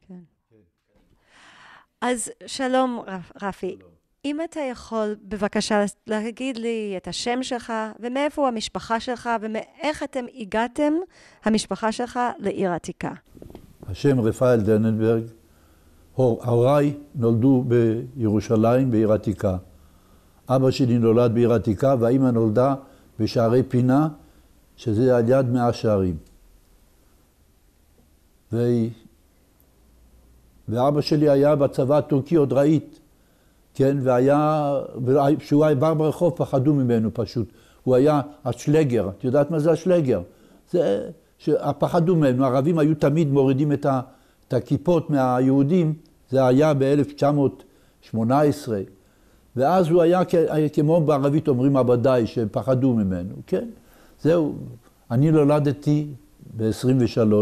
כן. אז שלום רפי, אם אתה יכול בבקשה להגיד לי את השם שלך ומאיפה המשפחה שלך ואיך אתם הגעתם, המשפחה שלך, לעיר עתיקה. השם רפאל דננברג, הוריי נולדו בירושלים בעיר עתיקה. אבא שלי נולד בעיר עתיקה והאמא נולדה בשערי פינה, שזה על יד 100 שערים. ואבא שלי היה בצבא הטורקי עוד ראית, כן, כשהוא עבר ברחוב פחדו ממנו פשוט. הוא היה השלגר, את יודעת מה זה השלגר? זה שפחדו ממנו, הערבים היו תמיד מורידים את הכיפות מהיהודים, זה היה ב-1918, ואז הוא היה כמו בערבית אומרים עבדי, שפחדו ממנו, כן? זהו, אני נולדתי ב-23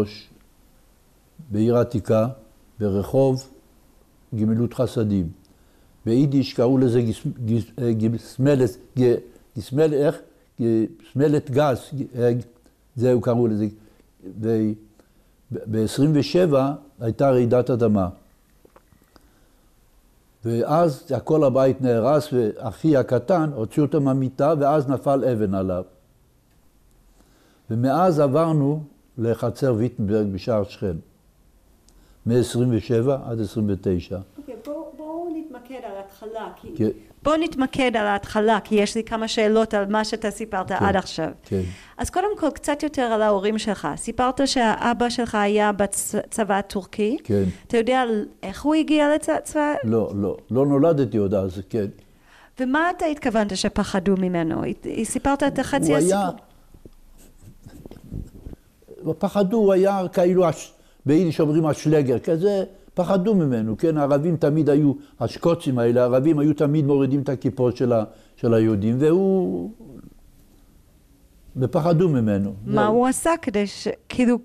בעיר עתיקה, ברחוב גמילות חסדים. ביידיש קראו לזה גסמלת גז, זהו קראו לזה. ב-27 הייתה רעידת אדמה. ואז כל הבית נהרס, ואחי הקטן הוציאו אותו מהמיטה, ואז נפל אבן עליו. ומאז עברנו לחצר ויטנברג בשער שכם. מ-27 עד 29. אוקיי, בואו נתמקד על ההתחלה. בואו נתמקד על ההתחלה, כי יש לי כמה שאלות על מה שאתה סיפרת עד עכשיו. כן. אז קודם כל, קצת יותר על ההורים שלך. סיפרת שהאבא שלך היה בצבא הטורקי. כן. אתה יודע איך הוא הגיע לצבא? לא נולדתי עוד אז, כן. ומה אתה התכוונת שפחדו ממנו? סיפרת את החצי הסיפור. פחדו, הוא היה כאילו, ביידיש אומרים השלגר, כזה פחדו ממנו, כן? הערבים תמיד היו, השקוצים האלה, הערבים היו תמיד מורידים את הכיפות של היהודים, והוא, ופחדו ממנו. מה הוא עשה כדי כאילו,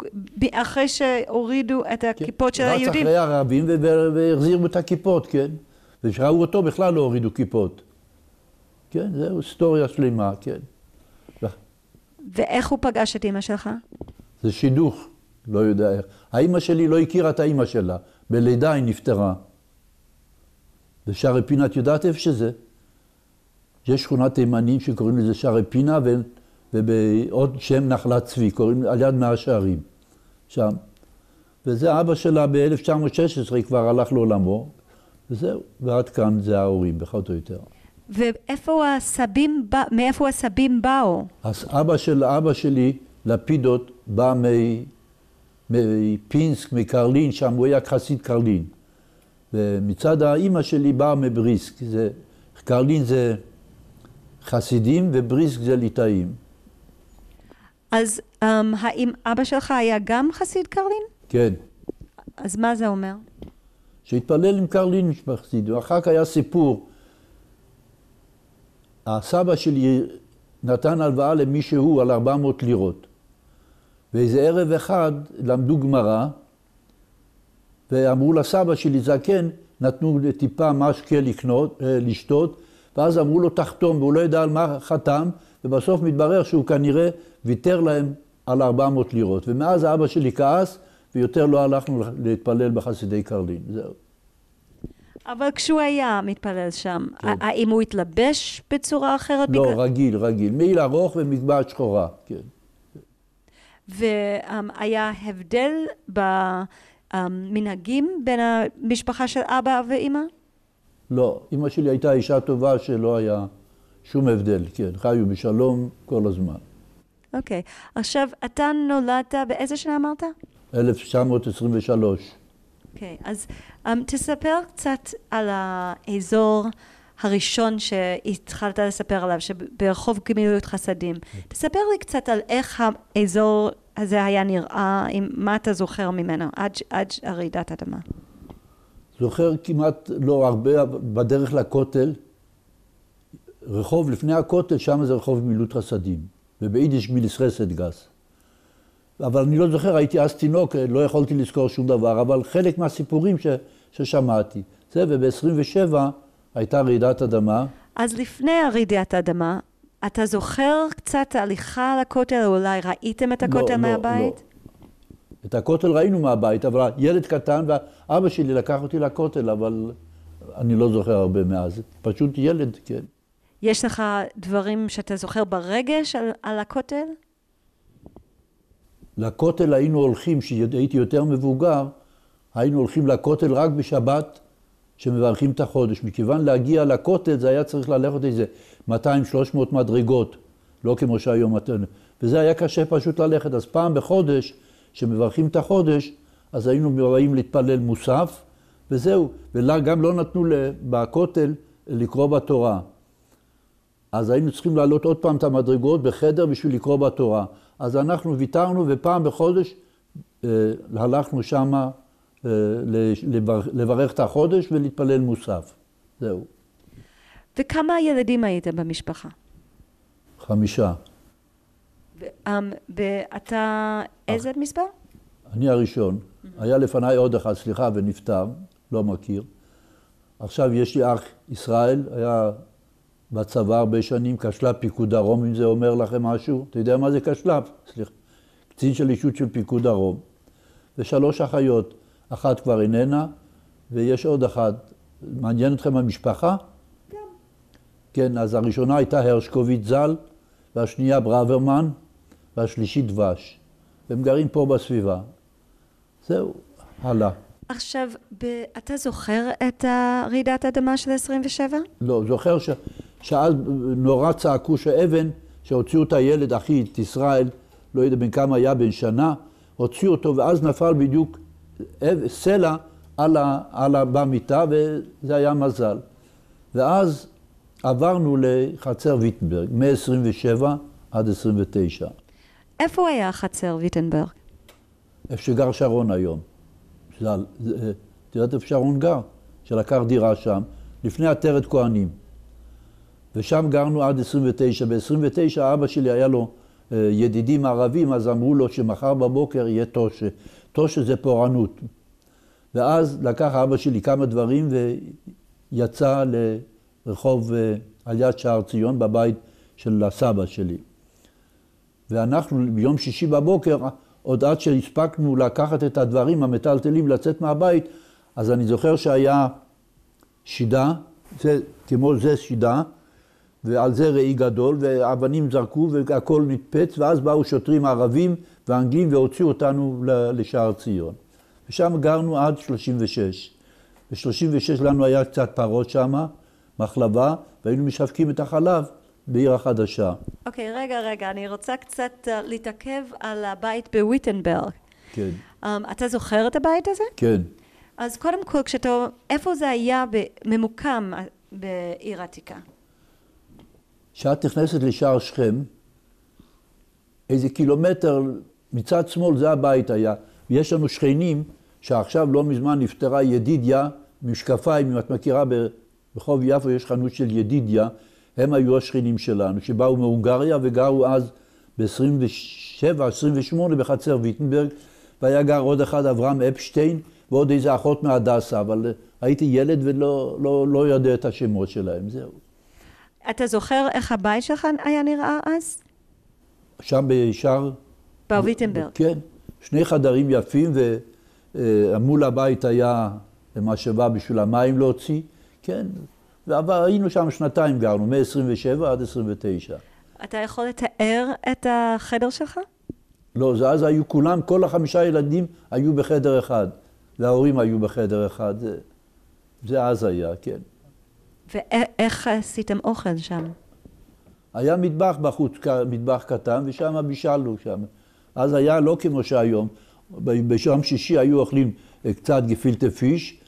אחרי שהורידו את הכיפות של היהודים? רץ אחרי הערבים והחזירו את הכיפות, כן? ושראו אותו בכלל לא הורידו כיפות. כן, זהו היסטוריה שלמה, כן. ואיך הוא פגש את אמא שלך? זה שידוך, לא יודע איך. האמא שלי לא הכירה את האמא שלה, בלידה היא נפטרה. בשערי פינה, את יודעת איפה שזה? יש שכונת תימנים שקוראים לזה שערי פינה, ובעוד שם נחלת צבי, קוראים על יד 100 שערים, שם. וזה אבא שלה ב-1916 כבר הלך לעולמו, וזהו, ועד כאן זה ההורים, פחות או יותר. מאיפה הסבים באו? אז אבא שלי, לפידות, בא מפינסק, מקרלין, שם הוא היה חסיד קרלין. ומצד האמא שלי באה מבריסק. קרלין זה חסידים ובריסק זה ליטאים. אז האם אבא שלך היה גם חסיד קרלין? כן. אז מה זה אומר? שהתפלל עם קרלין משפחתית. ואחר כך היה סיפור. הסבא שלי נתן הלוואה למישהו על 400 לירות. ואיזה ערב אחד למדו גמרא, ואמרו לסבא שלי זקן, נתנו טיפה משקה לשתות, ואז אמרו לו תחתום, והוא לא ידע על מה חתם, ובסוף מתברר שהוא כנראה ויתר להם על 400 לירות. ומאז האבא שלי כעס, ויותר לא הלכנו להתפלל בחסידי קרלין. זהו. אבל כשהוא היה מתפלל שם, כן. האם הוא התלבש בצורה אחרת? לא, רגיל. מעיל ארוך ומגבעת שחורה, כן. והיה הבדל במנהגים בין המשפחה של אבא ואמא? לא, אמא שלי הייתה אישה טובה שלא היה שום הבדל, כן, חיו בשלום כל הזמן. אוקיי, עכשיו אתה נולדת באיזה שנה אמרת? 1923. אוקיי, אז תספר קצת על האזור הראשון שהתחלת לספר עליו, שברחוב גמילות חסדים. תספר לי קצת על איך האזור הזה היה נראה, מה אתה זוכר ממנו עד רעידת אדמה. זוכר כמעט לא הרבה, בדרך לכותל, רחוב לפני הכותל, שם זה רחוב גמילות חסדים, וביידיש גמילס חסד גס. אבל אני לא זוכר, הייתי אז תינוק, לא יכולתי לזכור שום דבר, אבל חלק מהסיפורים ששמעתי. זה, וב-27 הייתה רעידת אדמה. אז לפני הרעידת האדמה, אתה זוכר קצת הליכה לכותל, או אולי ראיתם את הכותל מהבית? לא. את הכותל ראינו מהבית, אבל ילד קטן, ואבא שלי לקח אותי לכותל, אבל אני לא זוכר הרבה מאז. פשוט ילד, כן. יש לך דברים שאתה זוכר ברגש על הכותל? לכותל היינו הולכים, כשהייתי יותר מבוגר, היינו הולכים לכותל רק בשבת, שמברכים את החודש. מכיוון להגיע לכותל, זה היה צריך ללכת איזה 200-300 מדרגות, לא כמו שהיום. וזה היה קשה פשוט ללכת. אז פעם בחודש, שמברכים את החודש, אז היינו באים להתפלל מוסף, וזהו. וגם לא נתנו בכותל לקרוא בתורה. אז היינו צריכים לעלות עוד פעם את המדרגות בחדר בשביל לקרוא בתורה. אז אנחנו ויתרנו, ופעם בחודש הלכנו שמה לברך את החודש ולהתפלל מוסף. זהו. וכמה ילדים הייתם במשפחה? 5. ואתה איזה מספר? אני הראשון. היה לפניי עוד אחד, סליחה, ונפטר, לא מכיר. עכשיו יש לי אח ישראל, היה בצבא הרבה שנים, כשל"פ פיקוד דרום, אם זה אומר לכם משהו. אתה יודע מה זה כשל"פ? סליחה. קצין של אישות של פיקוד דרום. ו3 אחיות, אחת כבר איננה, ויש עוד אחת. מעניין אתכם המשפחה? כן. כן, אז הראשונה הייתה הרשקוביץ ז"ל, והשנייה ברוורמן, והשלישית דבש. והם גרים פה בסביבה. זהו, הלאה. עכשיו, אתה זוכר את רעידת האדמה של 27? לא, זוכר שאז נורא צעקו שאבן, שהוציאו את הילד, אחי, את ישראל, לא יודע בין כמה היה, בין שנה, הוציאו אותו, ואז נפל בדיוק סלע במיטה, וזה היה מזל. ואז עברנו לחצר ויטנברג, מ-27 עד 29. איפה היה חצר ויטנברג? איפה שגר שרון היום. את יודעת איפה שרון גר? שלקח דירה שם, לפני עטרת כהנים. ושם גרנו עד 29. ב-29 אבא שלי היה לו ידידים ערבים, אז אמרו לו שמחר בבוקר יהיה תושה. תושה זה פורענות. ואז לקח אבא שלי כמה דברים ויצא לרחוב על יד שער ציון בבית של הסבא שלי. ואנחנו ביום שישי בבוקר, עוד עד שהספקנו לקחת את הדברים המטלטלים לצאת מהבית, אז אני זוכר שהיה שידה, כמו זה שידה, ועל זה ראי גדול, ואבנים זרקו והכל נתפץ, ואז באו שוטרים ערבים ואנגלים והוציאו אותנו לשער ציון. ושם גרנו עד 36. ב-36 לנו היה קצת פרות שם, מחלבה, והיינו משווקים את החלב בעיר החדשה. אוקיי, רגע, אני רוצה קצת להתעכב על הבית בוויטנברג. כן. אתה זוכר את הבית הזה? כן. אז קודם כל, איפה זה היה ממוקם בעיר עתיקה? כשאת נכנסת לשער שכם, איזה קילומטר מצד שמאל זה הבית היה. ויש לנו שכנים שעכשיו לא מזמן נפטרה ידידיה, משקפיים, אם את מכירה ברחוב יפו יש חנות של ידידיה, הם היו השכנים שלנו, שבאו מהונגריה וגרו אז ב-27-28 בחצר ויטנברג, והיה גר עוד אחד, אברהם אפשטיין, ועוד איזה אחות מהדסה, אבל הייתי ילד ולא יודע את השמות שלהם, זהו. אתה זוכר איך הבית שלך היה נראה אז? שם בשער... בוויטנברג. כן, 2 חדרים יפים, ומול הבית היה משאבה בשביל המים להוציא, כן. והיינו שם 2 גרנו, מ-27 עד 29. אתה יכול לתאר את החדר שלך? לא, זה אז היו כולם, כל 5 ילדים היו בחדר אחד, וההורים היו בחדר אחד. זה אז היה, כן. ואיך עשיתם אוכל שם? היה מטבח בחוץ, מטבח קטן, ושם בישלנו שם. אז היה לא כמו שהיום. בשם שישי היו אוכלים קצת גפילטה פיש,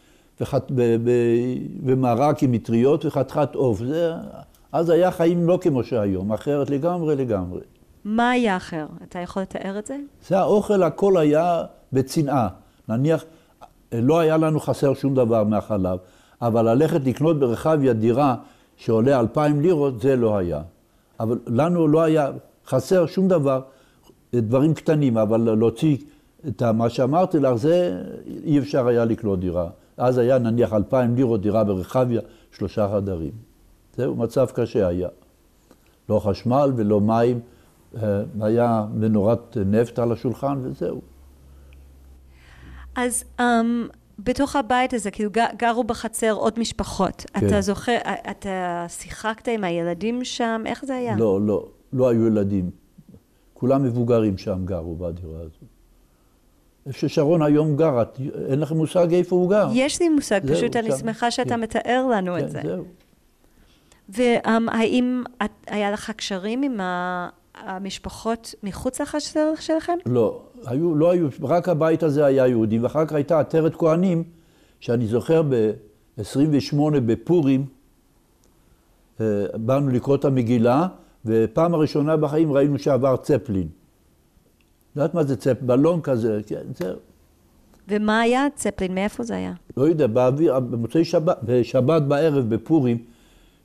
ומרק עם מטריות וחתיכת עוף. אז היה חיים לא כמו שהיום, אחרת לגמרי. מה היה אחר? אתה יכול לתאר את זה? זה האוכל, הכל היה בצנעה. נניח, לא היה לנו חסר שום דבר מהחלב, אבל ללכת לקנות ברחביה דירה שעולה 2,000 לירות, זה לא היה. אבל לנו לא היה חסר שום דבר, דברים קטנים, אבל להוציא את מה שאמרתי לך, זה אי אפשר היה לקנות דירה. אז היה נניח 2,000 לירות דירה ברחביה, 3 חדרים. זהו, מצב קשה היה. לא חשמל ולא מים, היה מנורת נפט על השולחן וזהו. אז בתוך הבית הזה, כאילו גרו בחצר עוד משפחות. כן. אתה זוכר, אתה שיחקת עם הילדים שם? איך זה היה? לא היו ילדים. כולם מבוגרים שם גרו בדירה הזו. איפה ששרון היום גר, אין לכם מושג איפה הוא גר. יש לי מושג, פשוט אני שמחה שאתה מתאר לנו את זה. זהו. והאם היה לך קשרים עם המשפחות מחוץ לחצר שלכם? לא היו, רק הבית הזה היה יהודי, ואחר כך הייתה עטרת כהנים, שאני זוכר ב-28 בפורים, באנו לקרוא את המגילה, ופעם הראשונה בחיים ראינו שעבר צפלין. יודעת מה זה צפלין? בלון כזה, כן, זהו. ומה היה צפלין? מאיפה זה היה? לא יודע, באוויר, במוצאי שבת, בשבת בערב בפורים,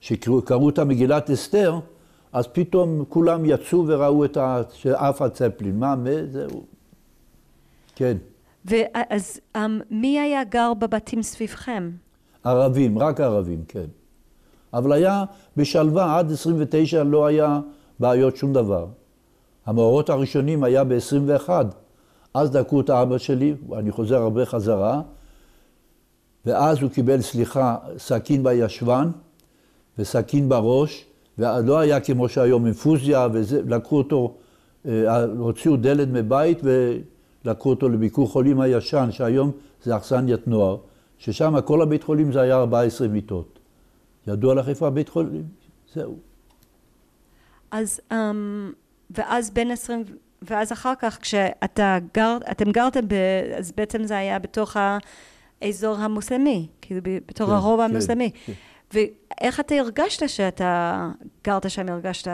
שקראו את המגילת אסתר, אז פתאום כולם יצאו וראו את שעף הצפלין. מה? זהו. כן. ואז מי היה גר בבתים סביבכם? ערבים, רק ערבים, כן. אבל היה בשלווה, עד 29 לא היה בעיות שום דבר. המאורות הראשונים היה ב-21. אז דקו את האבא שלי, אני חוזר הרבה חזרה, ואז הוא קיבל, סליחה, סכין בישבן וסכין בראש, ולא היה כמו שהיום אינפוזיה, ולקחו אותו, הוציאו דלת מבית ולקחו אותו לביקור חולים הישן, שהיום זה אכסניית נוער, ששם כל הבית חולים זה היה 14 מיטות. ידוע לך איפה הבית חולים? זהו. אז, ואז בין 20, ואז אחר כך אתם גרתם, אז בעצם זה היה בתוך האזור המוסלמי, כאילו בתוך הרובע המוסלמי. ואיך אתה הרגשת שאתה גרת שם, הרגשת?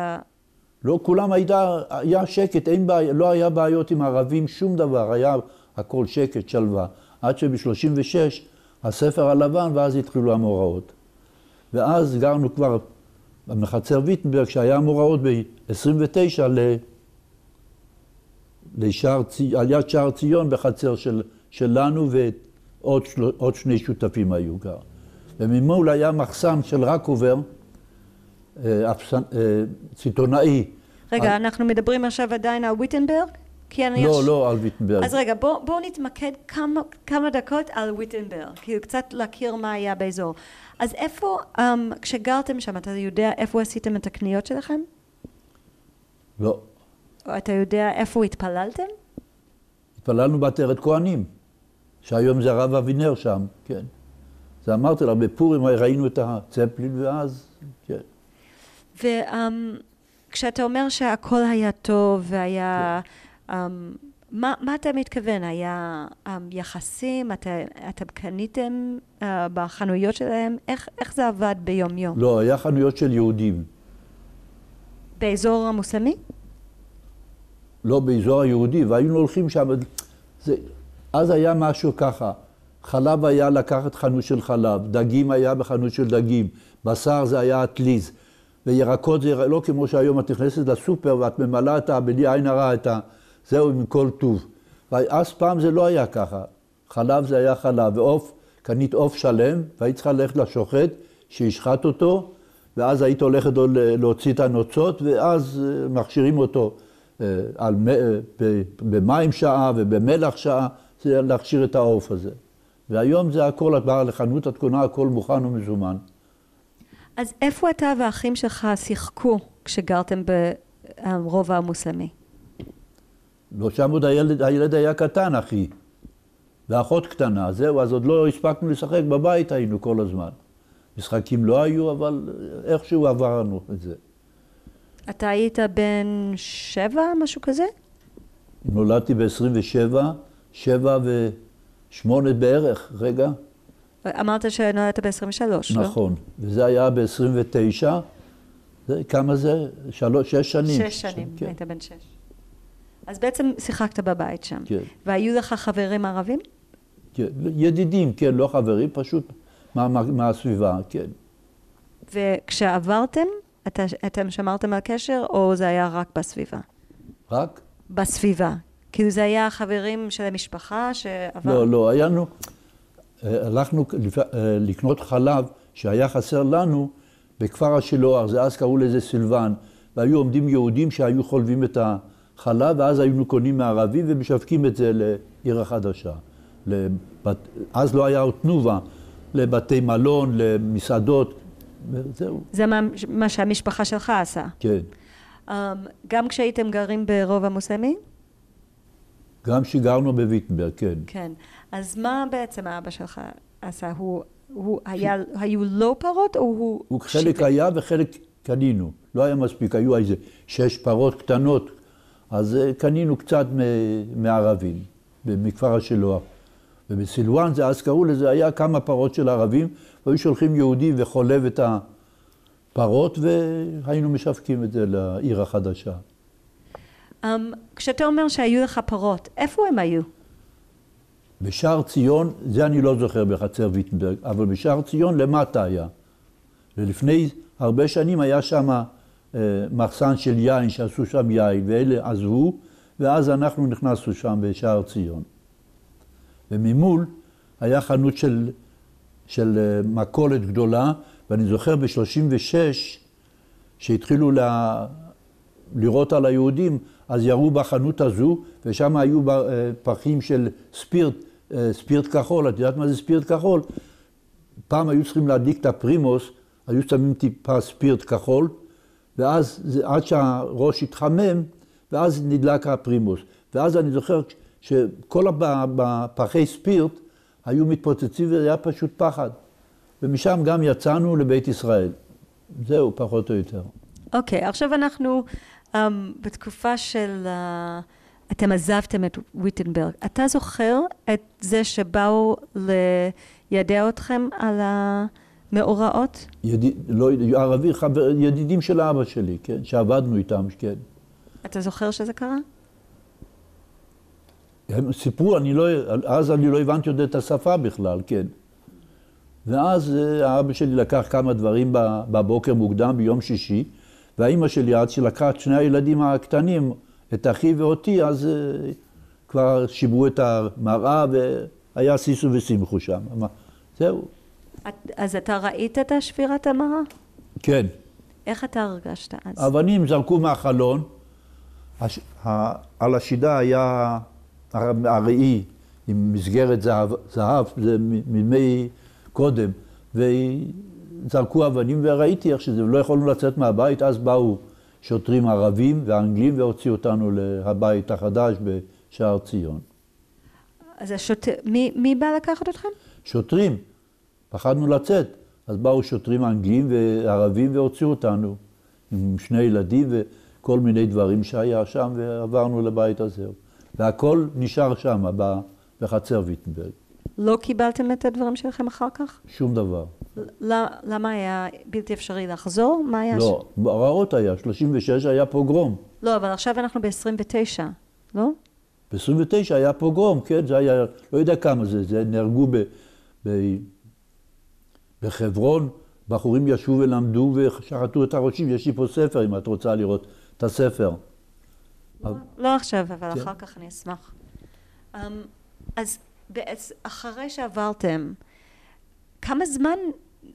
לא, כולם היה שקט, לא היה בעיות עם ערבים, שום דבר, היה הכל שקט, שלווה. עד שב-36 הספר הלבן, ואז התחילו המאורעות. ואז גרנו כבר בחצר ויטנברג, שהיה המאורעות ב-29 על יד שער ציון בחצר שלנו, ועוד שני שותפים היו גר. וממול היה מחסן של רקובר, ציתונאי. רגע, אנחנו מדברים עכשיו עדיין על ויטנברג? לא על ויטנברג. אז רגע, בואו נתמקד כמה דקות על ויטנברג, כאילו קצת להכיר מה היה באזור. אז איפה, כשגרתם שם, אתה יודע איפה עשיתם את הקניות שלכם? לא. אתה יודע איפה התפללתם? התפללנו בעטרת כהנים, שהיום זה הרב אבינר שם, כן. זה אמרתי לה, בפורים ראינו את הצפלין ואז, כן. וכשאתה אומר שהכל היה טוב והיה, מה אתה מתכוון? היה יחסים? אתם קניתם בחנויות שלהם? איך זה עבד ביום יום? לא, היה חנויות של יהודים. באזור המוסלמי? לא, באזור היהודי, והיינו הולכים שם, אז היה משהו ככה. חלב היה לקחת חנות של חלב, דגים היה בחנות של דגים, בשר זה היה אטליז, וירקות זה לא כמו שהיום את נכנסת לסופר ואת ממלאה את בלי עין הרע זהו עם כל טוב. ואז פעם זה לא היה ככה, חלב זה היה חלב, ועוף, קנית עוף שלם, והיית צריכה ללכת לשוחט, שישחט אותו, ואז היית הולכת להוציא את הנוצות, ואז מכשירים אותו במים שעה ובמלח שעה, זה להכשיר את העוף הזה. והיום זה הכל, את באה לחנות, את קונה, הכל מוכן ומזומן. אז איפה אתה והאחים שלך שיחקו כשגרתם ברובע המוסלמי? לא, שם עוד הילד היה קטן, אחי. ואחות קטנה, זהו, אז עוד לא הספקנו לשחק בבית, היינו כל הזמן. משחקים לא היו, אבל איכשהו עברנו את זה. אתה היית בן 7, משהו כזה? נולדתי ב-27, 7 ו8 בערך, רגע. אמרת שנולדת ב-23, לא? נכון, וזה היה ב-29, כמה זה? 6 שנים. 6 שנים, כן. היית בן 6. אז בעצם שיחקת בבית שם. כן. והיו לך חברים ערבים? כן, ידידים, כן, לא חברים, פשוט מהסביבה, כן. וכשעברתם, אתם שמרתם על קשר, או זה היה רק בסביבה? רק? בסביבה. כאילו זה היה חברים של המשפחה שעבר? לא, לא, הלכנו לקנות חלב שהיה חסר לנו בכפר השילוח, זה אז קראו לזה סילבן, והיו עומדים יהודים שהיו חולבים את החלב, ואז היינו קונים מערבים ומשווקים את זה לעיר החדשה. אז לא היה עוד תנובה, לבתי מלון, למסעדות, וזהו. זה מה שהמשפחה שלך עשה? כן. גם כשהייתם גרים ברובע מוסלמי? גם שגרנו בוויטנברג, כן. כן. אז מה בעצם האבא שלך עשה? היו לו פרות או הוא חלק היה וחלק קנינו. לא היה מספיק, היו איזה 6 פרות קטנות, אז קנינו קצת מערבים, מכפר השילוח. ובסילואן, אז קראו לזה, היה כמה פרות של ערבים, והיו שולחים יהודים וחולב את הפרות, והיינו משווקים את זה לעיר החדשה. כשאתה אומר שהיו לך פרות, איפה הם היו? בשער ציון, זה אני לא זוכר בחצר ויטנברג, אבל בשער ציון למטה היה. ולפני הרבה שנים היה שם מחסן של יין, שעשו שם יין, ואלה עזבו, ואז אנחנו נכנסנו שם בשער ציון. וממול היה חנות של מכולת גדולה, ואני זוכר ב-36, שהתחילו לראות על היהודים, אז ירו בחנות הזו, ושם היו פחים של ספירט כחול. את יודעת מה זה ספירט כחול? פעם היו צריכים להדליק את הפרימוס, היו שמים טיפה ספירט כחול, ואז עד שהראש התחמם, ואז נדלק הפרימוס. ואז אני זוכר שכל הפחי ספירט היו מתפוצצים, וזה היה פשוט פחד. ומשם גם יצאנו לבית ישראל. זהו, פחות או יותר. אוקיי, עכשיו אנחנו בתקופה של... אתם עזבתם את ויטנברג. אתה זוכר את זה שבאו לידע אתכם על המאורעות? ערבי, ידידים של אבא שלי, כן, שעבדנו איתם, כן. אתה זוכר שזה קרה? הם סיפרו, אז אני לא הבנתי עוד את השפה בכלל, כן. ואז האבא שלי לקח כמה דברים בבוקר מוקדם ביום שישי, והאמא שלי עד שלקחה את 2 הילדים הקטנים, את אחי ואותי, אז כבר שיברו את המראה והיה סיסו ושימחו שם. זהו. אז אתה ראית את שבירת המראה? כן. איך אתה הרגשת אז? אבנים זרקו מהחלון, על השידה היה הראי עם מסגרת זהב, זה מימי קודם, וזרקו אבנים וראיתי איך שזה, לא יכולנו לצאת מהבית, אז באו שוטרים ערבים ואנגלים והוציאו אותנו לבית החדש בשער ציון. אז מי בא לקחת אתכם? שוטרים, פחדנו לצאת, אז באו שוטרים אנגלים וערבים והוציאו אותנו עם 2 ילדים וכל מיני דברים שהיה שם ועברנו לבית הזה. והכל נשאר שם בחצר ויטנברג. לא קיבלתם את הדברים שלכם אחר כך? שום דבר. למה היה בלתי אפשרי לחזור? מה היה? לא, ברעות היה, 36 היה פוגרום. לא, אבל עכשיו אנחנו ב-29, לא? ב-29 היה פוגרום, כן, זה היה, לא יודע כמה זה נהרגו בחברון, בחורים ישבו ולמדו ושחטו את הראשים, יש לי פה ספר אם את רוצה לראות את הספר. לא עכשיו, אבל אחר כך אני אשמח. אז אחרי שעברתם, כמה זמן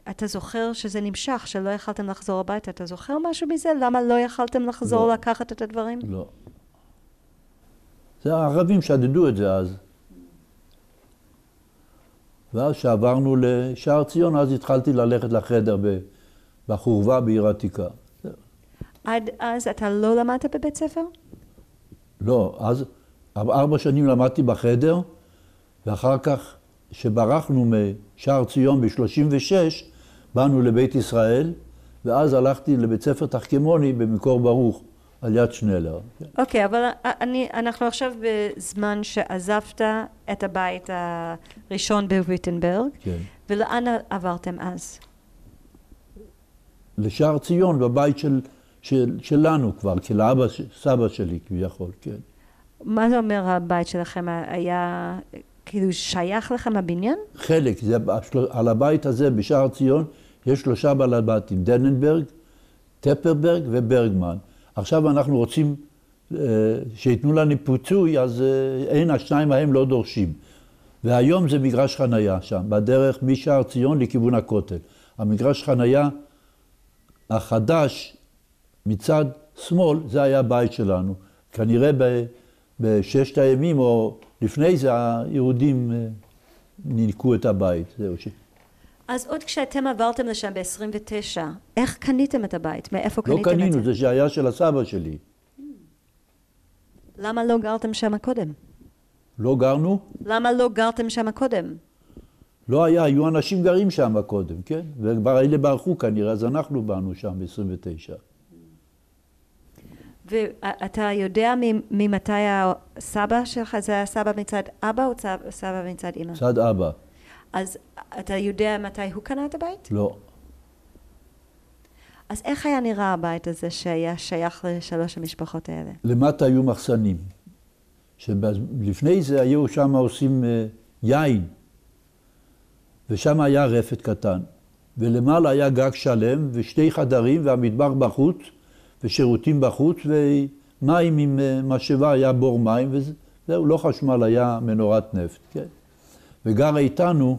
אתה זוכר שזה נמשך, שלא יכלתם לחזור הביתה? אתה זוכר משהו מזה? למה לא יכלתם לחזור לקחת את הדברים? לא. זה הערבים שדדו את זה אז. ואז שעברנו לשער ציון, אז התחלתי ללכת לחדר בחורבה בעיר עתיקה. עד אז אתה לא למדת בבית ספר? לא, אז 4 שנים למדתי בחדר, ואחר כך שברחנו משער ציון ב-36, באנו לבית ישראל, ואז הלכתי לבית ספר תחכמוני במקור ברוך, על יד שנלר. אוקיי, אבל אנחנו עכשיו בזמן שעזבת את הבית הראשון בוויטנברג, כן. ולאן עברתם אז? לשער ציון, בבית שלנו כבר, לאבא, סבא שלי כביכול, כן. מה זה אומר הבית שלכם? היה כאילו שייך לכם הבניין? חלק, על הבית הזה בשער ציון יש 3 בעלי בתים, דננברג, טפרברג וברגמן. עכשיו אנחנו רוצים שיתנו לנו פיצוי, אז אין, 2 מהם לא דורשים. והיום זה מגרש חנייה שם, בדרך משער ציון לכיוון הכותל. המגרש חנייה החדש מצד שמאל, זה היה הבית שלנו. כנראה בששת הימים או לפני זה היהודים ניקו את הבית. זהו אז עוד כשאתם עברתם לשם ב-29, איך קניתם את הבית? מאיפה קניתם לא את זה? קנינו, זה שהיה של הסבא שלי. למה לא גרתם שם קודם? לא גרנו? למה לא גרתם שם קודם? לא היה, היו אנשים גרים שם קודם, כן? וכבר אלה ברחו כנראה, אז אנחנו באנו שם ב-29. ואתה יודע ממתי הסבא שלך, זה היה סבא מצד אבא או סבא מצד אמא? מצד אבא. אז אתה יודע מתי הוא קנה את הבית? לא. אז איך היה נראה הבית הזה שהיה שייך לשלוש המשפחות האלה? למטה היו מחסנים. לפני זה היו שם עושים יין, ושם היה רפת קטן. ולמעלה היה גג שלם ושתי חדרים והמטבח בחוץ, ושירותים בחוץ, ומים עם משאבה, היה בור מים, וזהו, לא חשמל, היה מנורת נפט, כן. וגר איתנו,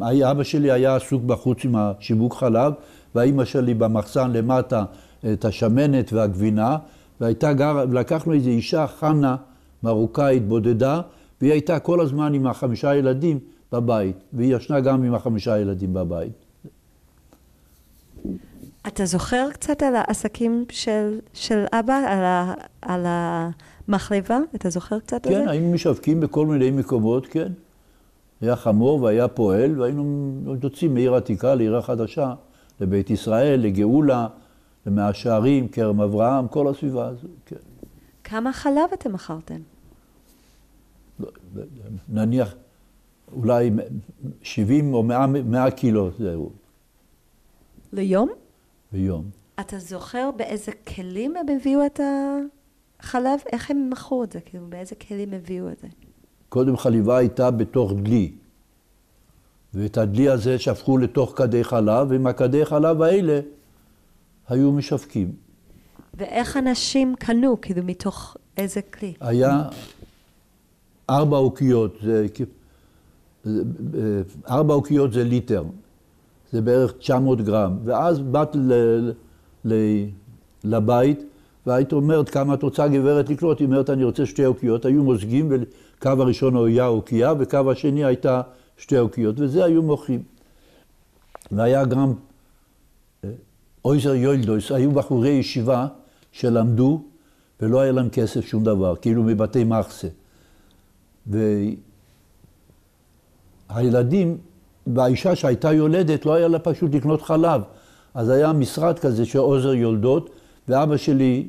אבא שלי היה עסוק בחוץ עם השיווק חלב, והאמא שלי במחסן למטה את השמנת והגבינה, ולקחנו איזו אישה, חנה, מרוקאית בודדה, והיא הייתה כל הזמן עם 5 ילדים בבית, והיא ישנה גם עם 5 ילדים בבית. אתה זוכר קצת על העסקים של אבא, על המחלבה? אתה זוכר קצת על זה? כן, היינו משווקים בכל מיני מקומות, כן. היה חמור והיה פועל, והיינו יוצאים מעיר עתיקה לעיר החדשה, לבית ישראל, לגאולה, למאה שערים, כרם אברהם, כל הסביבה הזו, כן. כמה חלב אתם מכרתם? נניח אולי 70 או 100 קילו, זהו. ליום? ביום. אתה זוכר באיזה כלים הם הביאו את החלב? איך הם מכרו את זה? כאילו, באיזה כלים הביאו את זה? קודם חליבה הייתה בתוך דלי. ואת הדלי הזה שפכו לתוך כדי חלב, ועם הכדי חלב האלה היו משווקים. ואיך אנשים קנו, כאילו, מתוך איזה כלי? היה 4 אוקיות, 4 אוקיות זה ליטר. זה בערך 900 גרם. ואז באת לבית, והיית אומרת, כמה את רוצה גברת לקלוט? היא אומרת, אני רוצה 2 אוקיות. היו מוזגים, וקו הראשון היה אוקייה, וקו השני הייתה 2 אוקיות, וזה היו מוכרים. והיה גם אויזר יולדויס, היו בחורי ישיבה שלמדו, ולא היה להם כסף שום דבר, כאילו מבתי מחסה. והילדים, והאישה שהייתה יולדת, לא היה לה פשוט לקנות חלב. אז היה משרד כזה של עוזר יולדות, ואבא שלי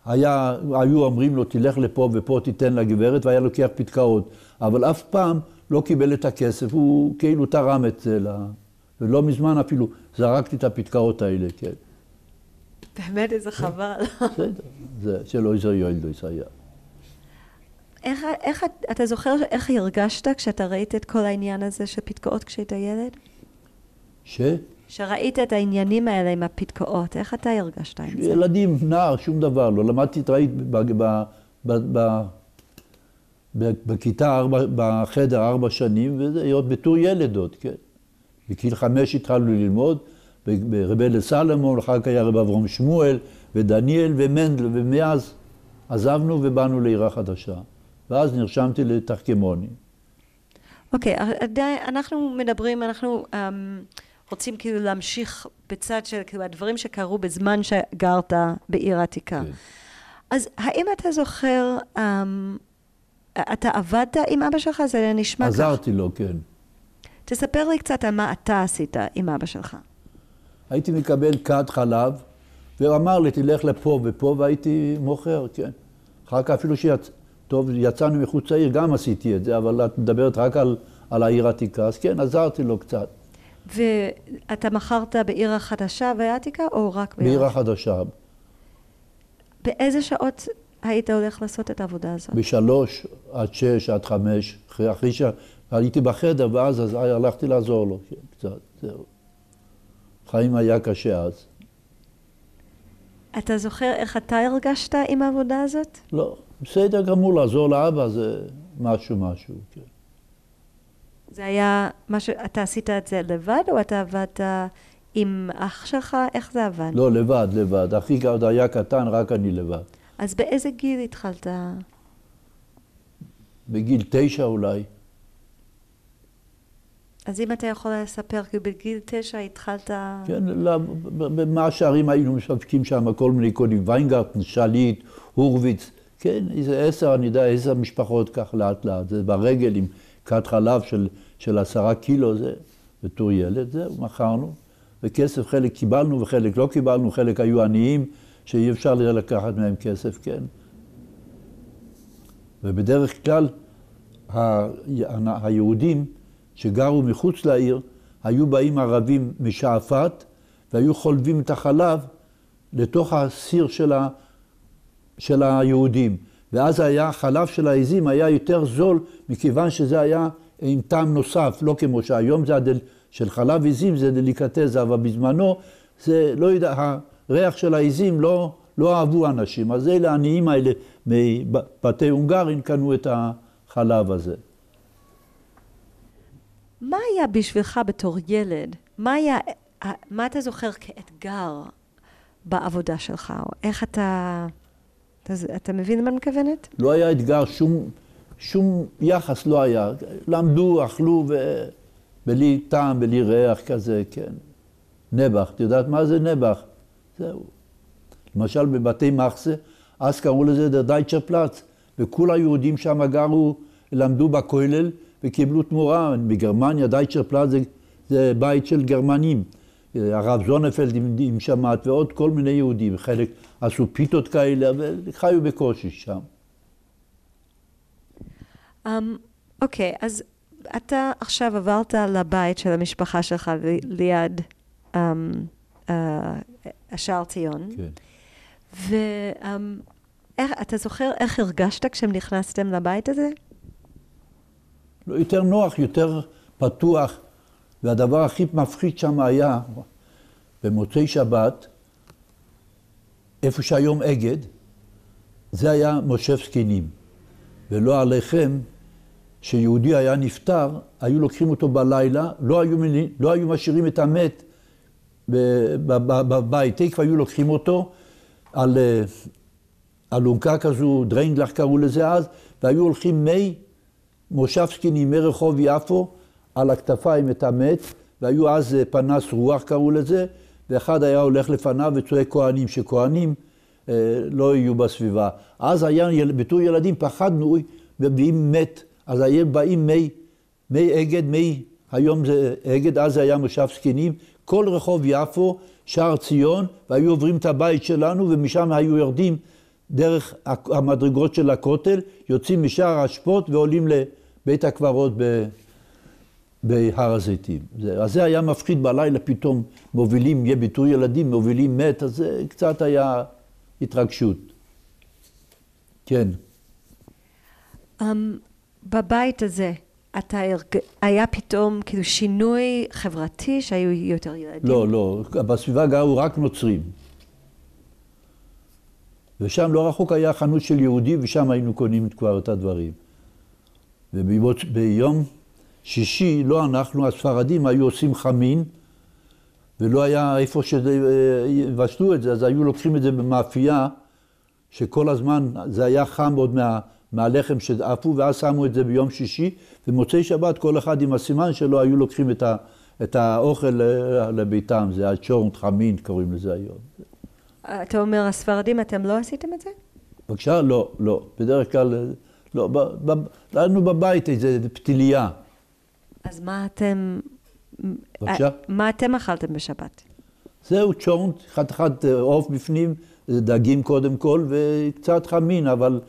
היו אומרים לו, תלך לפה ופה תיתן לגברת, והיה לוקח פתקאות. אבל אף פעם לא קיבל את הכסף, הוא כאילו תרם את זה, ולא מזמן אפילו זרקתי את הפתקאות האלה, כן. באמת איזה חבל. בסדר, זה של עוזר יולדות היה. איך אתה זוכר איך הרגשת כשאתה ראית את כל העניין הזה של פתקאות כשהיית ילד? שראית את העניינים האלה עם הפתקאות, איך אתה הרגשת עם זה? ילדים, נער, שום דבר לא. למדתי, ראית בכיתה, בחדר 4 שנים, וזה להיות בתור ילד עוד, כן. בגיל 5 התחלנו ללמוד, ברבי לסלמון, אחר כך היה רב אברהם שמואל, ודניאל ומנדל, ומאז עזבנו ובאנו לעיר החדשה. ואז נרשמתי לתחכמוני. אוקיי, אנחנו מדברים, אנחנו רוצים כאילו להמשיך בצד של כאילו הדברים שקרו בזמן שגרת בעיר העתיקה. כן. אז האם אתה זוכר, אתה עבדת עם אבא שלך? זה נשמע כך. עזרתי לו, כן. תספר לי קצת על מה אתה עשית עם אבא שלך. הייתי מקבל כד חלב, והוא אמר לי, תלך לפה ופה, והייתי מוכר, כן. אחר כך אפילו טוב, יצאנו מחוץ לעיר, גם עשיתי את זה, אבל את מדברת רק על העיר העתיקה, אז כן, עזרתי לו קצת. ואתה מכרת בעיר החדשה והעתיקה, או רק בעיר החדשה? באיזה שעות היית הולך לעשות את העבודה הזאת? 3 עד 6 עד 5, אחרי שהייתי בחדר, ואז הלכתי לעזור לו, כן, קצת, זהו. חיים היה קשה אז. אתה זוכר איך אתה הרגשת עם העבודה הזאת? לא, בסדר גמור, לעזור לאבא זה משהו, כן. זה היה משהו, אתה עשית את זה לבד, או אתה עבדת עם אח שלך, איך זה עבד? לא, לבד. אחי עוד היה קטן, רק אני לבד. אז באיזה גיל התחלת? בגיל 9 אולי. אז אם אתה יכול לספר, כי בגיל 9 התחלת... כן, במאה שערים היינו משווקים שם כל מיני קונים, ויינגרטן, שליט, הורוביץ, כן, איזה 10 משפחות כך לאט לאט, זה ברגל עם כת חלב של 10 קילו, זה בתור ילד, זהו, מכרנו, וכסף חלק קיבלנו וחלק לא קיבלנו, חלק היו עניים, שאי אפשר לקחת מהם כסף, כן. ובדרך כלל היהודים שגרו מחוץ לעיר, היו באים ערבים משעפת, והיו חולבים את החלב לתוך הסיר של היהודים. ואז החלב של העזים היה יותר זול, מכיוון שזה היה עם טעם נוסף, לא כמו שהיום זה של חלב עזים, זה דליקטזה, אבל בזמנו זה, לא יודע, הריח של העזים לא אהבו אנשים. אז אלה העניים האלה מבתי הונגרין קנו את החלב הזה. מה היה בשבילך בתור ילד? מה אתה זוכר כאתגר בעבודה שלך? או איך אתה מבין מה אני מתכוונת? לא היה אתגר, שום יחס לא היה. למדו, אכלו בלי טעם, בלי ריח כזה, כן. נבח, את יודעת מה זה נבח? זהו. למשל בבתי מחסה, אז קראו לזה דר דייטשר פלאץ, וכל היהודים שם גרו, למדו בכולל וקיבלו תמורה. בגרמניה, דייטשר פלאץ זה בית של גרמנים. הרב זונפלד עם שמעת ועוד כל מיני יהודים, חלק עשו פיתות כאלה וחיו בקושי שם. אוקיי, אז אתה עכשיו עברת לבית של המשפחה שלך ליד השער ציון. כן. ואתה זוכר איך הרגשת כשהם נכנסתם לבית הזה? לא, יותר נוח, יותר פתוח. והדבר הכי מפחיד שם היה, במוצאי שבת, איפה שהיום אגד, זה היה מושב זקנים. ולא עליכם, שיהודי היה נפטר, היו לוקחים אותו בלילה, לא היו משאירים את המת בבית, כבר היו לוקחים אותו על אלונקה כזו, דריינגלח קראו לזה אז, והיו הולכים מושב זקנים, מרחוב יפו, על הכתפיים את המת, והיו אז פנס רוח קראו לזה, ואחד היה הולך לפניו וצועק כהנים, שכהנים לא יהיו בסביבה. אז היה, בתור ילדים פחדנו, ובאים מת, אז היה באים מי אגד, היום זה אגד, אז היה מושב זקנים, כל רחוב יפו, שער ציון, והיו עוברים את הבית שלנו, ומשם היו יורדים דרך המדרגות של הכותל, יוצאים משער האשפות ועולים לבית הקברות בהר הזיתים. אז זה היה מפחיד בלילה, פתאום מובילים, יהיה ביטוי ילדים, מובילים מת, אז זה קצת היה התרגשות. כן. בבית הזה, היה פתאום כאילו שינוי חברתי שהיו יותר ילדים? לא, בסביבה גרו רק נוצרים. ושם לא רחוק היה חנות של יהודי, ושם היינו קונים כבר את הדברים. וביום שישי, לא אנחנו, הספרדים, היו עושים חמין, ולא היה איפה שבשלו את זה, אז היו לוקחים את זה במאפייה, שכל הזמן זה היה חם עוד מהלחם שעפו, ואז שמו את זה ביום שישי, ומוצאי שבת כל אחד עם הסימן שלו היו לוקחים את האוכל לביתם, זה הצ'ורנט חמין קוראים לזה היום. אתה אומר, הספרדים, אתם לא עשיתם את זה? בבקשה, לא. בדרך כלל, לא. לנו בבית איזה פתיליה. אז מה אתם... בבקשה? מה אתם אכלתם בשבת? זהו צ'ורנט, חתיכת עוף בפנים, דגים קודם כל, וקצת חמין, אבל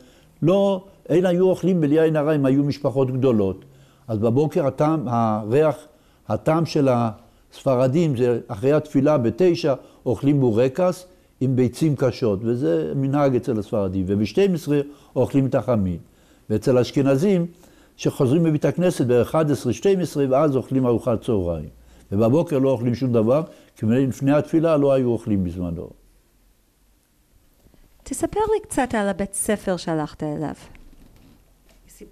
לא, אין היו אוכלים בלי עין הרע, הם היו משפחות גדולות. אז בבוקר הטעם של הספרדים, זה אחרי התפילה ב9, אוכלים בורקס עם ביצים קשות, וזה מנהג אצל הספרדים. וב12 אוכלים את החמין. ואצל האשכנזים, שחוזרים בבית הכנסת ב11, 12, ואז אוכלים ארוחת צהריים. ובבוקר לא אוכלים שום דבר, כי לפני התפילה לא היו אוכלים בזמנו. תספר לי קצת על הבית ספר שהלכת אליו.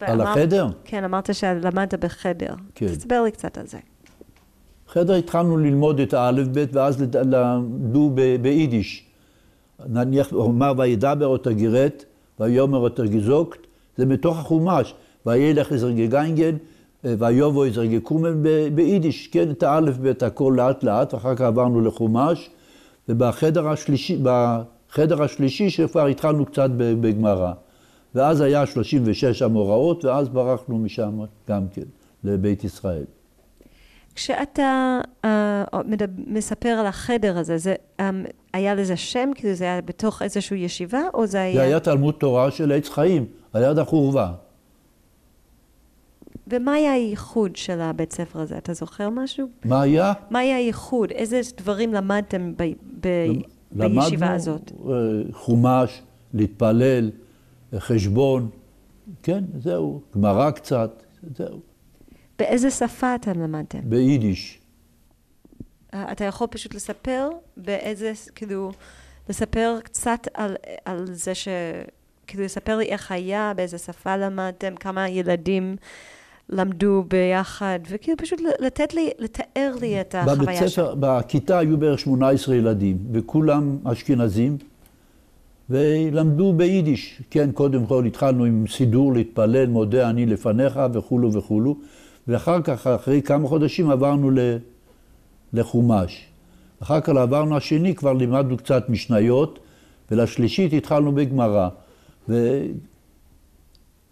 על החדר? כן, אמרת שלמדת בחדר. כן. תספר לי קצת על זה. בחדר התחלנו ללמוד את האלף בית, ואז למדו ביידיש. נניח, אומר וידבר או תגירת, ויאמר או תגזוקת, זה מתוך החומש. וילך יזרגי גיינגן, ויובו יזרגי קומן ביידיש, כן, את האלף בית, הכל לאט לאט, ואחר כך עברנו לחומש, ובחדר השלישי שכבר התחלנו קצת בגמרא. ואז היה 36 המוראות, ואז ברחנו משם גם כן, לבית ישראל. כשאתה מספר על החדר הזה, היה לזה שם? כאילו זה היה בתוך איזושהי ישיבה, או זה היה... זה היה תלמוד תורה של עץ חיים, על יד החורבה. ומה היה הייחוד של הבית ספר הזה? אתה זוכר משהו? מה היה? מה היה הייחוד? איזה דברים למדתם בישיבה הזאת? למדנו חומש, להתפלל, חשבון, כן, זהו, גמרא קצת, זהו. באיזה שפה אתם למדתם? ביידיש. אתה יכול פשוט לספר באיזה, כאילו, לספר קצת על זה כאילו לספר לי איך היה, באיזה שפה למדתם, כמה ילדים למדו ביחד, וכאילו פשוט לתאר לי את החוויה שלך. בכיתה היו בערך 18 ילדים, וכולם אשכנזים, ולמדו ביידיש. כן, קודם כל התחלנו עם סידור להתפלל, מודה אני לפניך וכולו וכולו, ואחר כך, אחרי כמה חודשים עברנו לחומש. אחר כך עברנו השני, כבר לימדנו קצת משניות, ולשלישית התחלנו בגמרא.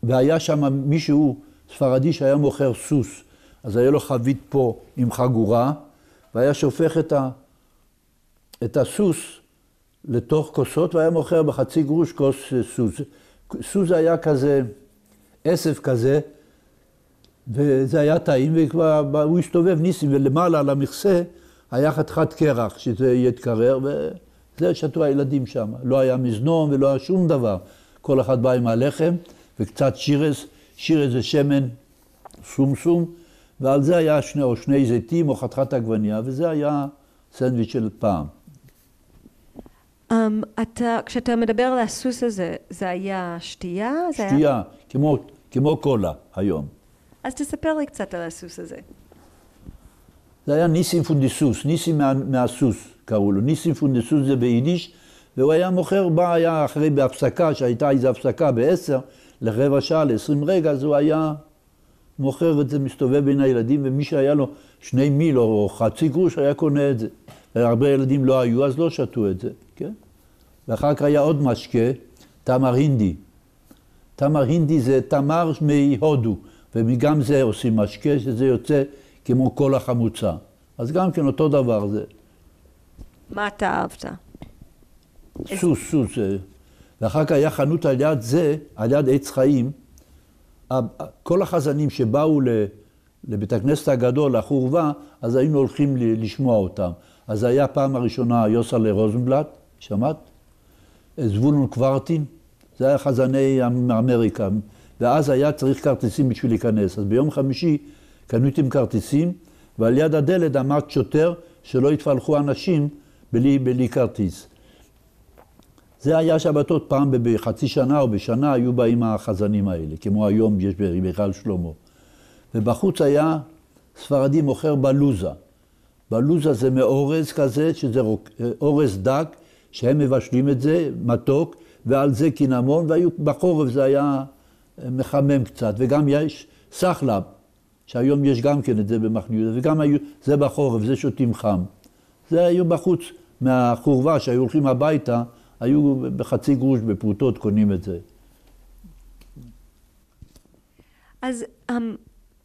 והיה שם מישהו ספרדי שהיה מוכר סוס, אז היה לו חבית פה עם חגורה, והיה שופך את הסוס לתוך כוסות, והיה מוכר בחצי גרוש כוס סוס. סוס היה כזה, עשב כזה, וזה היה טעים, והוא הסתובב ניסים, ולמעלה על המכסה היה חתיכת קרח, שזה יתקרר, וזה שתו הילדים שם. לא היה מזנון ולא היה שום דבר. כל אחד בא עם הלחם, וקצת שירס זה שמן סום, ועל זה היה שני זיתים או חתיכת עגבניה, וזה היה סנדוויץ' של פעם. כשאתה מדבר על הסוס הזה, זה היה שתייה? שתייה, כמו קולה היום. אז תספר לי קצת על הסוס הזה. זה היה ניסים פונדיסוס, ניסים מהסוס קראו לו. ניסים פונדיסוס זה ביידיש, והוא היה מוכר, היה אחרי בהפסקה, שהייתה איזו הפסקה ב10, לרבע שעה, ל20 רגע, אז הוא היה מוכר את זה, מסתובב בין הילדים, ומי שהיה לו 2 מיל או חצי גרוש היה קונה את זה. הרבה ילדים לא היו, אז לא שתו את זה, כן? ואחר כך היה עוד משקה, תמר הינדי. תמר הינדי זה תמר מהודו, וגם זה עושים משקה, שזה יוצא כמו כל החמוצה. אז גם כן אותו דבר זה. מה אתה אהבת? סוס. ואחר כך היה חנות על יד זה, על יד עץ חיים. כל החזנים שבאו לבית הכנסת הגדול, לחורבה, אז היינו הולכים לשמוע אותם. אז היה פעם הראשונה יוסלה רוזנבלט, שמעת? זבולון קוורטין, זה היה חזני אמריקה. ואז היה צריך כרטיסים בשביל להיכנס. אז ביום חמישי קניתם כרטיסים, ועל יד הדלת עמד שוטר שלא יתפלחו אנשים בלי כרטיס. זה היה שבתות פעם בחצי שנה או בשנה היו באים החזנים האלה, כמו היום יש בהיכל שלמה. ובחוץ היה ספרדי מוכר בלוזה. בלוזה זה מאורז כזה, שזה אורז דק, שהם מבשלים את זה, מתוק, ועל זה קינמון, בחורף זה היה מחמם קצת, וגם יש סחלב, שהיום יש גם כן את זה במחנה יהודה, וגם זה בחורף, זה שותים חם. זה היו בחוץ מהחורבה שהיו הולכים הביתה, היו בחצי גרוש בפרוטות קונים את זה. אז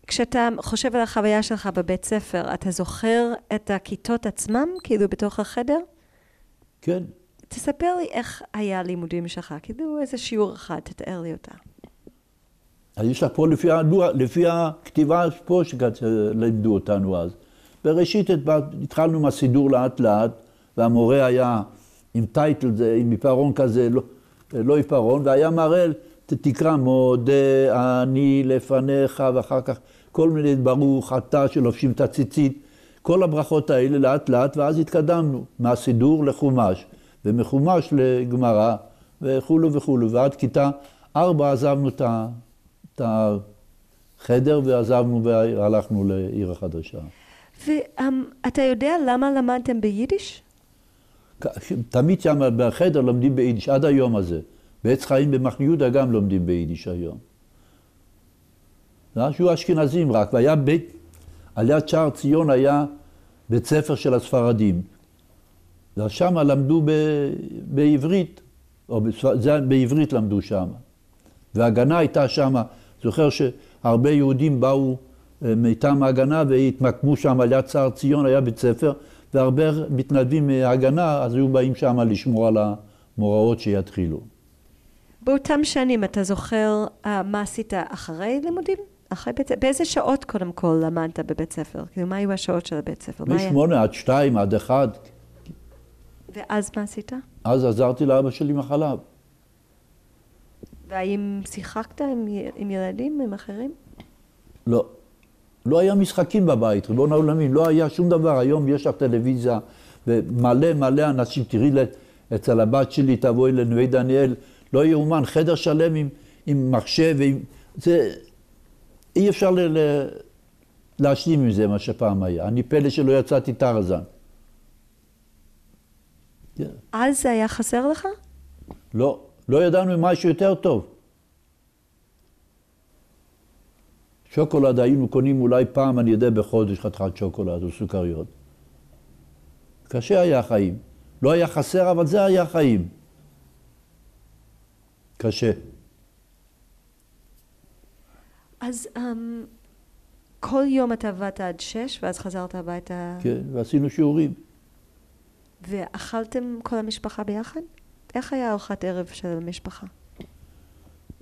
כשאתה חושב על החוויה שלך בבית ספר, אתה זוכר את הכיתות עצמם, כאילו בתוך החדר? כן. תספר לי איך היה הלימודים שלך, כאילו איזה שיעור אחד, תתאר לי אותה. אז יש לך פה לפי הכתיבה פה שלימדו אותנו אז. בראשית התחלנו מהסידור לאט לאט, והמורה היה עם טייטל, עם עיפרון כזה, לא עיפרון, והיה מראה, תקרא מודה אני לפניך, ואחר כך כל מיני ברוך אתה שלובשים את הציצית, כל הברכות האלה לאט לאט, ואז התקדמנו מהסידור לחומש, ומחומש לגמרא, וכולו וכולו, ועד כיתה 4 עזבנו את החדר, ועזבנו והלכנו לעיר החדשה. ואתה יודע למה למדתם ביידיש? תמיד שם בחדר לומדים ביידיש, עד היום הזה. בעץ חיים במחנה יהודה גם לומדים ביידיש היום. היו אשכנזים רק, והיה על יד שער ציון היה בית ספר של הספרדים. ושם למדו בעברית, בעברית למדו שם. וההגנה הייתה שם, זוכר שהרבה יהודים באו מטעם ההגנה והתמקמו שם על יד שער ציון, היה בית ספר, והרבה מתנדבים מההגנה, אז היו באים שם לשמור על המוראות שיתחילו. באותם שנים אתה זוכר מה עשית אחרי לימודים? באיזה שעות קודם כל למדת בבית ספר? כאילו, מה היו השעות של הבית ספר? מ-8 עד 2 עד 1. ואז מה עשית? אז עזרתי לאבא שלי עם החלב. והאם שיחקת עם ילדים, עם אחרים? לא. לא היה משחקים בבית, ריבון העולמים, לא היה שום דבר. היום יש לך טלוויזיה, ומלא אנשים, תראי אצל הבת שלי, תבואי לנווה דניאל, לא יאומן, חדר שלם עם מחשב, זה... אי אפשר להשלים עם זה מה שפעם היה. אני פלא שלא יצאתי טרזן. אז זה היה חסר לך? לא, לא ידענו משהו יותר טוב. שוקולד היינו קונים אולי פעם, אני יודע, בחודש חתיכת שוקולד או סוכריות. קשה היה החיים. לא היה חסר, אבל זה היה חיים. קשה. אז כל יום אתה עבדת עד 6 ואז חזרת הביתה? כן, ועשינו שיעורים. ואכלתם כל המשפחה ביחד? איך היה ארוחת ערב של המשפחה?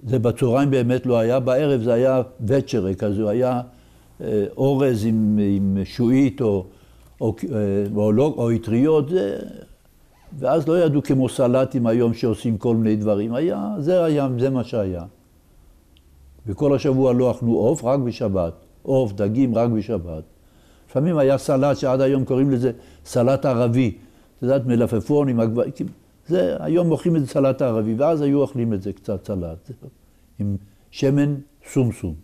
זה בצהריים באמת לא היה, בערב זה היה וצ'רה כזו, היה אורז עם שועית או יטריות, ואז לא ידעו כמו סלטים היום שעושים כל מיני דברים, זה מה שהיה. וכל השבוע לא אכלו עוף, רק בשבת, עוף, דגים, רק בשבת. לפעמים היה סלט שעד היום קוראים לזה סלט ערבי, זה יודעת מלפפון עם הגבעים, זה, היום אוכלים את זה סלט הערבי, ואז היו אוכלים את זה קצת סלט, עם שמן סומסום.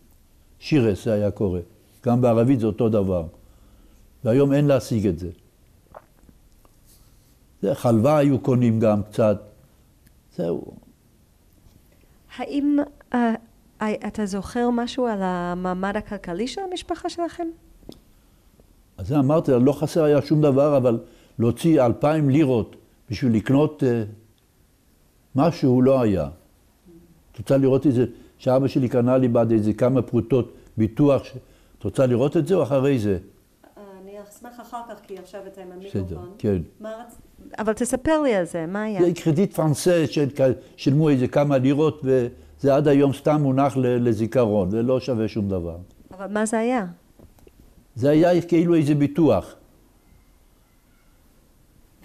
שירס זה היה קורה. גם בערבית זה אותו דבר. והיום אין להשיג את זה. חלבה היו קונים גם קצת. זהו. האם אתה זוכר משהו על המעמד הכלכלי של המשפחה שלכם? אז זה אמרתי, לא חסר היה שום דבר, אבל להוציא 2,000 לירות בשביל לקנות משהו לא היה. את רוצה לראות את זה, שאבא שלי קנה לי בעד איזה כמה פרוטות ביטוח, את רוצה לראות את זה או אחרי זה? אני אשמח אחר כך, כי עכשיו אתה עם המיקרופון. כן. אבל תספר לי על זה, מה היה? זה קרדיט פרנסה ששילמו איזה כמה לירות, וזה עד היום סתם מונח לזיכרון, זה לא שווה שום דבר. אבל מה זה היה? זה היה כאילו איזה ביטוח.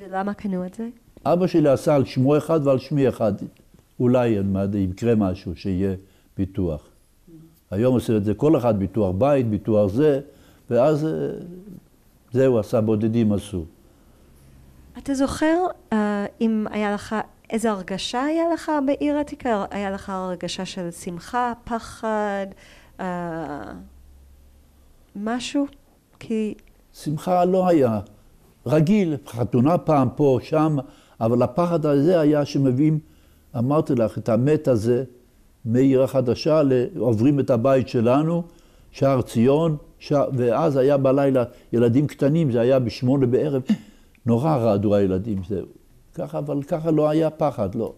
ולמה קנו את זה? אבא שלי עשה על שמו אחד ועל שמי אחד. אולי יקרה משהו שיהיה ביטוח. היום עושה את זה כל אחד, ביטוח בית, ביטוח זה, ואז זהו, עשה בודדים עשו. אתה זוכר אם היה לך, איזו הרגשה היה לך בעיר העתיקה? היה לך הרגשה של שמחה, פחד, משהו? כי... שמחה לא היה. רגיל, חתונה פעם פה, שם, אבל הפחד הזה היה שמביאים, אמרתי לך, את המת הזה, מעיר החדשה, עוברים את הבית שלנו, שער ציון, ואז היה בלילה ילדים קטנים, זה היה ב8 בערב, נורא רעדו הילדים, זהו. ככה, אבל ככה לא היה פחד, לא.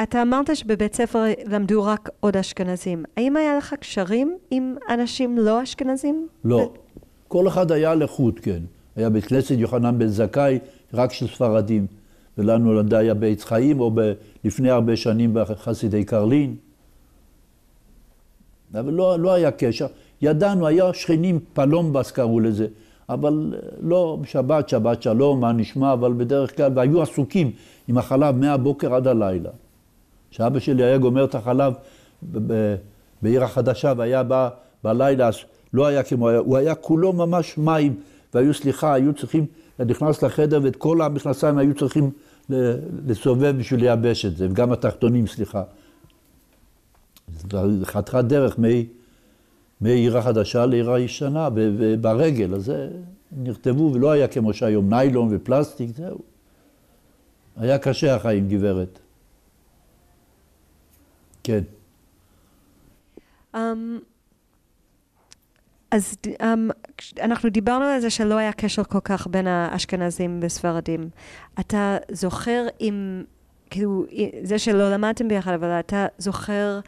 אתה אמרת שבבית ספר למדו רק עוד אשכנזים. האם היה לך קשרים עם אנשים לא אשכנזים? לא. כל אחד היה לחוד, כן. היה בית כנסת יוחנן בן זכאי, רק של ספרדים. ולנו היה בעץ חיים, או לפני הרבה שנים בחסידי קרלין. אבל לא היה קשר. ידענו, היה שכנים, פלומבס קראו לזה. אבל לא, שבת שלום, מה נשמע, אבל בדרך כלל, והיו עסוקים עם החלב מהבוקר עד הלילה. שאבא שלי היה גומר את החלב בעיר החדשה, והיה בא בלילה, לא היה כמו, הוא היה כולו ממש מים, והיו היו צריכים, נכנס לחדר, ואת כל המכנסיים היו צריכים לסובב בשביל לייבש את זה, וגם התחתונים, סליחה. חתיכת דרך מעיר החדשה לעיר הישנה, ברגל. אז זה נכתבו, ולא היה כמו שהיום ניילון ופלסטיק, זהו. היה קשה החיים, גברת. כן. אז אנחנו דיברנו על זה שלא היה קשר כל כך בין האשכנזים וספרדים. אתה זוכר אם, כאילו, זה שלא למדתם ביחד, אבל אתה זוכר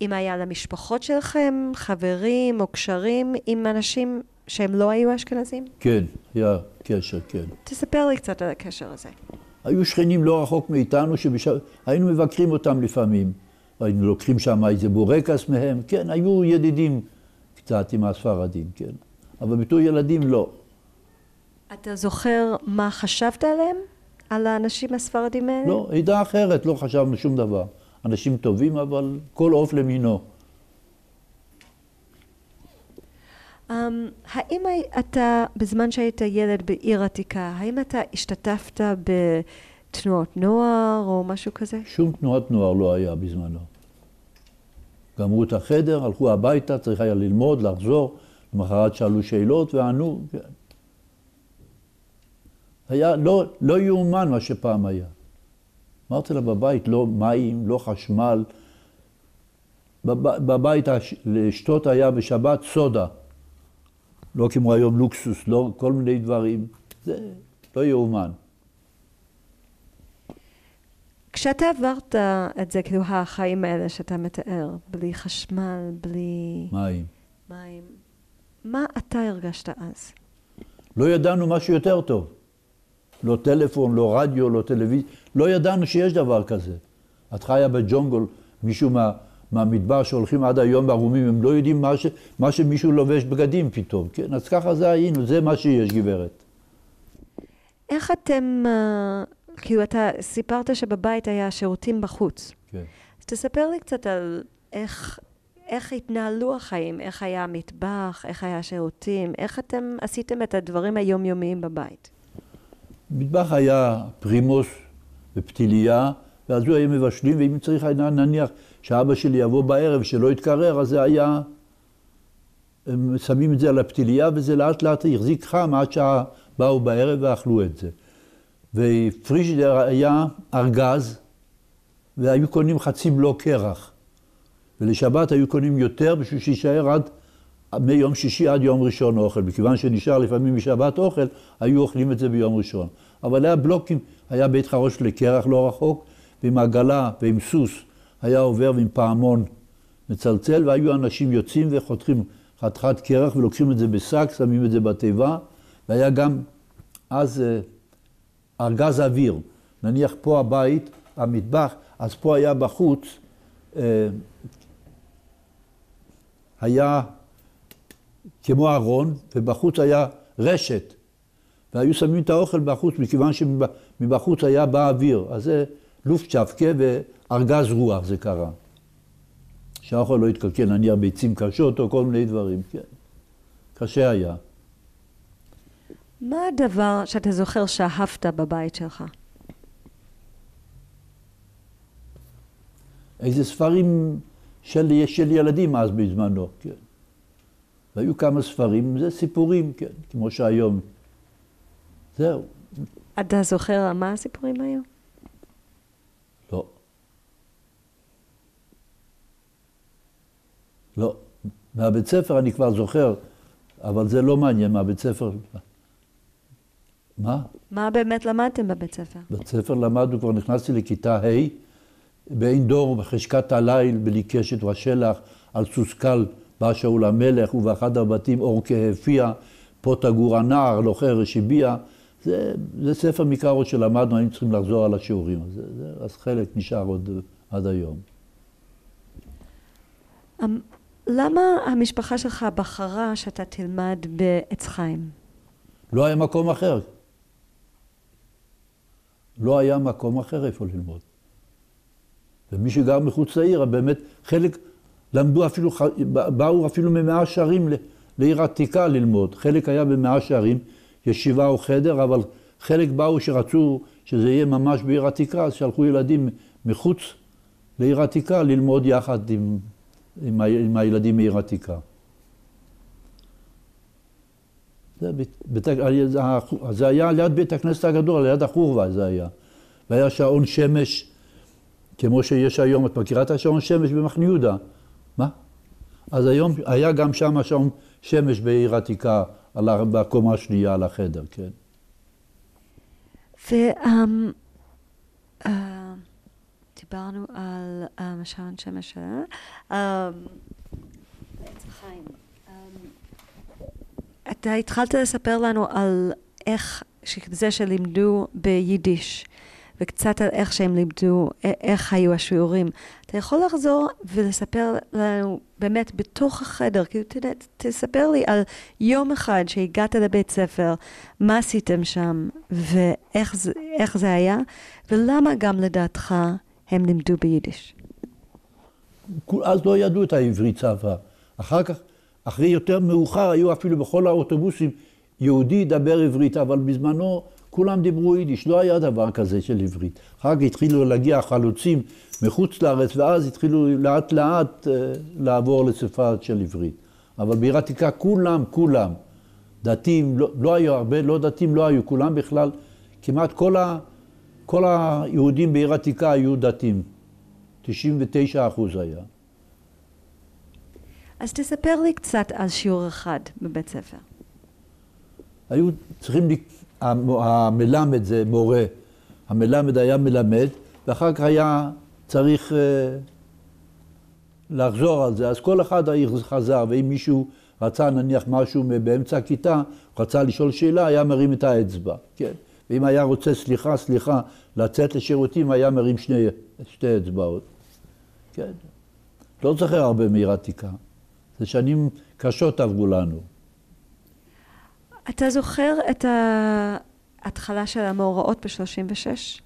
אם היה למשפחות שלכם חברים או קשרים עם אנשים שהם לא היו אשכנזים? כן, היה קשר, כן. תספר לי קצת על הקשר הזה. היו שכנים לא רחוק מאיתנו, היינו מבקרים אותם לפעמים. היינו לוקחים שם איזה בורקס מהם, כן, היו ידידים קצת עם הספרדים, כן. אבל בתור ילדים לא. אתה זוכר מה חשבת עליהם? על האנשים הספרדים האלה? לא, עדה אחרת, לא חשבנו שום דבר. אנשים טובים, אבל כל עוף למינו. האם אתה, בזמן שהיית ילד בעיר עתיקה, האם אתה השתתפת בתנועות נוער או משהו כזה? שום תנועת נוער לא היה בזמנו. גמרו את החדר, הלכו הביתה, צריך היה ללמוד, לחזור, למחרת שאלו שאלות וענו. כן. היה לא יאומן מה שפעם היה. אמרתי לה בבית, לא מים, לא חשמל. בבית לשתות היה בשבת סודה. לא כמו היום לוקסוס, לא כל מיני דברים. זה לא יאומן. כשאתה עברת את זה, כאילו החיים האלה שאתה מתאר, בלי חשמל, בלי מים, מה אתה הרגשת אז? לא ידענו משהו יותר טוב. לא טלפון, לא רדיו, לא טלוויזיה. לא ידענו שיש דבר כזה. את חיה בג'ונגל, מישהו מהמדבר שהולכים עד היום בערומים, הם לא יודעים מה שמישהו לובש בגדים פתאום. כן? אז ככה זה היינו, זה מה שיש, גברת. איך אתם, כאילו אתה סיפרת שבבית היה שירותים בחוץ. כן. אז תספר לי קצת על איך התנהלו החיים, איך היה המטבח, איך היה שירותים, איך אתם עשיתם את הדברים היומיומיים בבית. מטבח היה פרימוס ופתיליה, ואז הוא היה מבשלים, ואם צריך היה נניח שאבא שלי יבוא בערב שלא יתקרר, אז זה היה, הם שמים את זה על הפתיליה, וזה לאט לאט החזיק חם עד שבאו בערב ואכלו את זה. ופריג'ידר היה ארגז, והיו קונים חצי בלוק קרח. ולשבת היו קונים יותר בשביל שישאר מיום שישי עד יום ראשון אוכל. מכיוון שנשאר לפעמים משבת אוכל, היו אוכלים את זה ביום ראשון. אבל היה בלוקים, היה בית חרוש לקרח לא רחוק, ועם עגלה ועם סוס היה עובר ועם פעמון מצלצל, והיו אנשים יוצאים וחותכים חתיכת קרח ולוקחים את זה בשק, שמים את זה בתיבה, והיה גם אז ארגז אוויר. נניח פה הבית, המטבח, אז פה היה בחוץ, היה כמו ארון, ובחוץ היה רשת. והיו שמים את האוכל בחוץ, מכיוון שמבחוץ היה בא אוויר. אז זה לופטשפקה וארגז רוח, זה קרה. שהאוכל לא התקלקל, נניח ביצים קשות או כל מיני דברים, כן. קשה היה. מה הדבר שאתה זוכר שאהבת בבית שלך? איזה ספרים של ילדים אז בזמנו, כן. והיו כמה ספרים, זה סיפורים, כן, כמו שהיום. זהו. אתה זוכר מה הסיפורים היו? לא. לא. מהבית ספר אני כבר זוכר, אבל זה לא מעניין, מהבית ספר. מה? מה באמת למדתם בבית ספר? בבית ספר למדנו, כבר נכנסתי לכיתה ה', בעין דור, בחשכת הליל, בלי קשת ושלח, על סוס קל, בא שאול המלך, ובאחד הבתים אור כהפיע, פה תגור הנער, לוחר השיביע. זה ספר מקראות שלמדנו, היינו צריכים לחזור על השיעורים. אז חלק נשאר עוד עד היום. למה המשפחה שלך בחרה שאתה תלמד בעץ חיים? לא היה מקום אחר. לא היה מקום אחר איפה ללמוד. ומי שגר מחוץ לעיר, באמת חלק למדו אפילו, באו אפילו ממאה שערים לעיר עתיקה ללמוד. חלק היה במאה שערים, ישיבה או חדר, אבל חלק באו שרצו שזה יהיה ממש בעיר עתיקה, אז שלחו ילדים מחוץ לעיר עתיקה ללמוד יחד עם הילדים מעיר עתיקה. זה היה ליד בית הכנסת הגדול, ליד החורבה זה היה. והיה שעון שמש, כמו שיש היום, את מכירה את השעון שמש במחנה יהודה? מה? אז היום היה גם שם שעון שמש בעיר עתיקה, בקומה השנייה על החדר, כן. דיברנו על שעון שמש, חיים. אתה התחלת לספר לנו על איך זה שלימדו ביידיש, וקצת על איך שהם לימדו, איך היו השיעורים. אתה יכול לחזור ולספר לנו באמת בתוך החדר, כאילו תספר לי על יום אחד שהגעת לבית ספר, מה עשיתם שם, ואיך זה היה, ולמה גם לדעתך הם לימדו ביידיש. אז לא ידעו את העברית שפה. אחר כך, אחרי יותר מאוחר, היו אפילו בכל האוטובוסים יהודי ידבר עברית, אבל בזמנו כולם דיברו יידיש, לא היה דבר כזה של עברית. אחר כך התחילו להגיע חלוצים מחוץ לארץ, ואז התחילו לאט לאט לעבור לשפה של עברית. אבל בעיר עתיקה כולם, דתיים, לא היו הרבה, לא דתיים לא היו, כולם בכלל, כמעט כל היהודים בעיר עתיקה היו דתיים. 99% היה. אז תספר לי קצת על שיעור אחד בבית ספר. היו צריכים, המלמד זה מורה, המלמד היה מלמד, ואחר כך היה צריך לחזור על זה. אז כל אחד חזר, ואם מישהו רצה נניח משהו באמצע הכיתה, רצה לשאול שאלה, היה מרים את האצבע, כן? ואם היה רוצה סליחה, לצאת לשירותים, היה מרים שתי אצבעות. כן. לא זוכר הרבה מעיר עתיקה. זה שנים קשות עברו לנו. אתה זוכר את ההתחלה של המאורעות ב-36?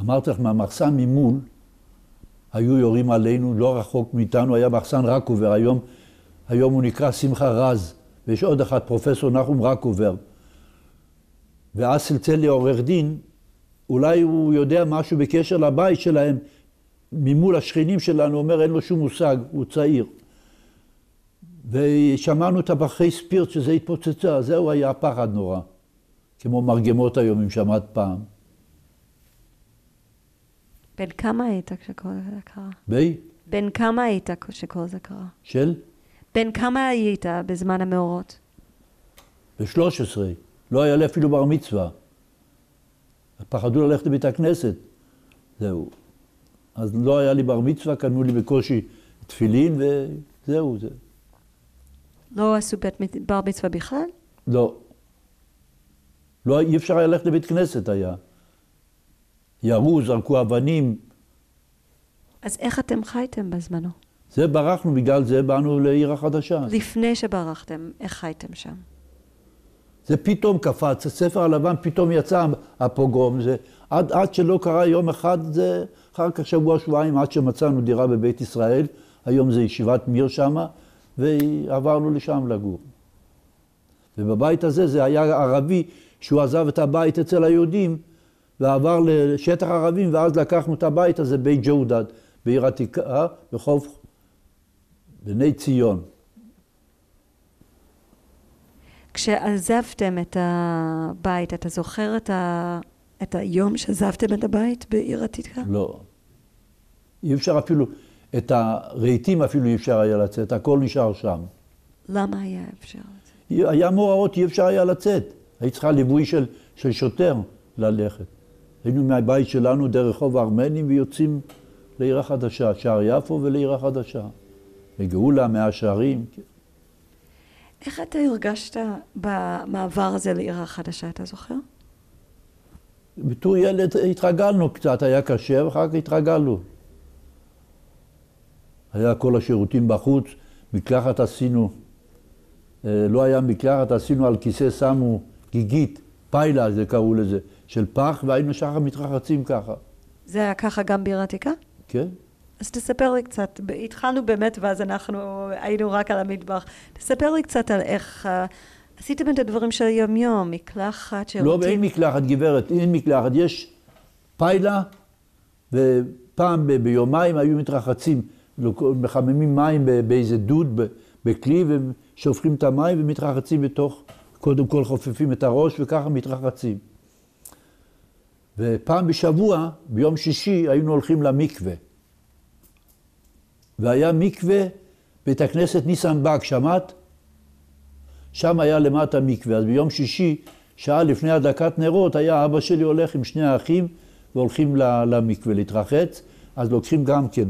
אמרתי לך, מהמחסן ממול, היו יורים עלינו, לא רחוק מאיתנו, היה מחסן רקובר, היום הוא נקרא שמחה רז, ויש עוד אחד, פרופסור נחום רקובר. ואז צלצל לי עורך דין, אולי הוא יודע משהו בקשר לבית שלהם, ממול השכנים שלנו, אומר, אין לו שום מושג, הוא צעיר. ושמענו את הפחי ספירט שזה התפוצצה, זהו היה פחד נורא. כמו מרגמות היום, אם שמעת פעם. בן כמה היית כשכל זה קרה? בן כמה היית כשכל זה קרה? בן כמה היית בזמן המאורות? ב-13. לא היה לי אפילו בר מצווה. פחדו ללכת לבית הכנסת. זהו. אז לא היה לי בר מצווה, קנו לי בקושי תפילין וזהו זה. לא עשו בר מצווה בכלל? לא. לא, אי אפשר היה ללכת לבית כנסת היה. ירו, זרקו אבנים. אז איך אתם חייתם בזמנו? זה ברחנו, בגלל זה באנו לעיר החדשה. לפני שברחתם, איך חייתם שם? זה פתאום קפץ, הספר הלבן פתאום יצא הפוגרום. זה, עד שלא קרה יום אחד, זה אחר כך שבוע-שבועיים, עד שמצאנו דירה בבית ישראל. היום זה ישיבת מיר שמה, ועברנו לשם לגור. ובבית הזה זה היה ערבי שהוא עזב את הבית אצל היהודים, ועבר לשטח ערבים, ואז לקחנו את הבית הזה בית ג'ודד, בעיר עתיקה, בחוף בני ציון. כשעזבתם את הבית, אתה זוכר את היום שעזבתם את הבית בעיר עתיקה? לא. אי אפשר אפילו, את הרהיטים אפילו אי אפשר היה לצאת, הכל נשאר שם. למה היה אפשר לצאת? היה מאורעות, אי אפשר היה לצאת. היית צריכה ליווי של שוטר ללכת. היינו מהבית שלנו דרך רחוב הארמנים ויוצאים לעיר החדשה, שער יפו ולעיר החדשה. בגאולה, 100 שערים. איך אתה הרגשת במעבר הזה לעיר החדשה, אתה זוכר? בתור ילד התרגלנו קצת, היה קשה, ואחר כך התרגלנו. היה כל השירותים בחוץ, מקלחת עשינו, לא היה מקלחת, עשינו על כיסא, שמו גיגית, פיילה, זה קראו לזה, של פח, והיינו שחר מתרחצים ככה. זה היה ככה גם בעיר עתיקה? כן. אז תספר לי קצת, התחלנו באמת ואז אנחנו היינו רק על המטבח. תספר לי קצת על איך עשיתם את הדברים של יום-יום, מקלחת, שירותים. לא, אין מקלחת, גברת, אין מקלחת. יש פיילה, ופעם ביומיים היו מתרחצים, מחממים מים באיזה דוד בכלי ושופכים את המים ומתרחצים בתוך, קודם כל חופפים את הראש וככה מתרחצים. ופעם בשבוע, ביום שישי, היינו הולכים למקווה. והיה מקווה בית הכנסת ניסן באג, שמעת? שם היה למטה מקווה. אז ביום שישי, שעה לפני הדלקת נרות, היה אבא שלי הולך עם שני האחים והולכים למקווה להתרחץ. אז לוקחים גם כן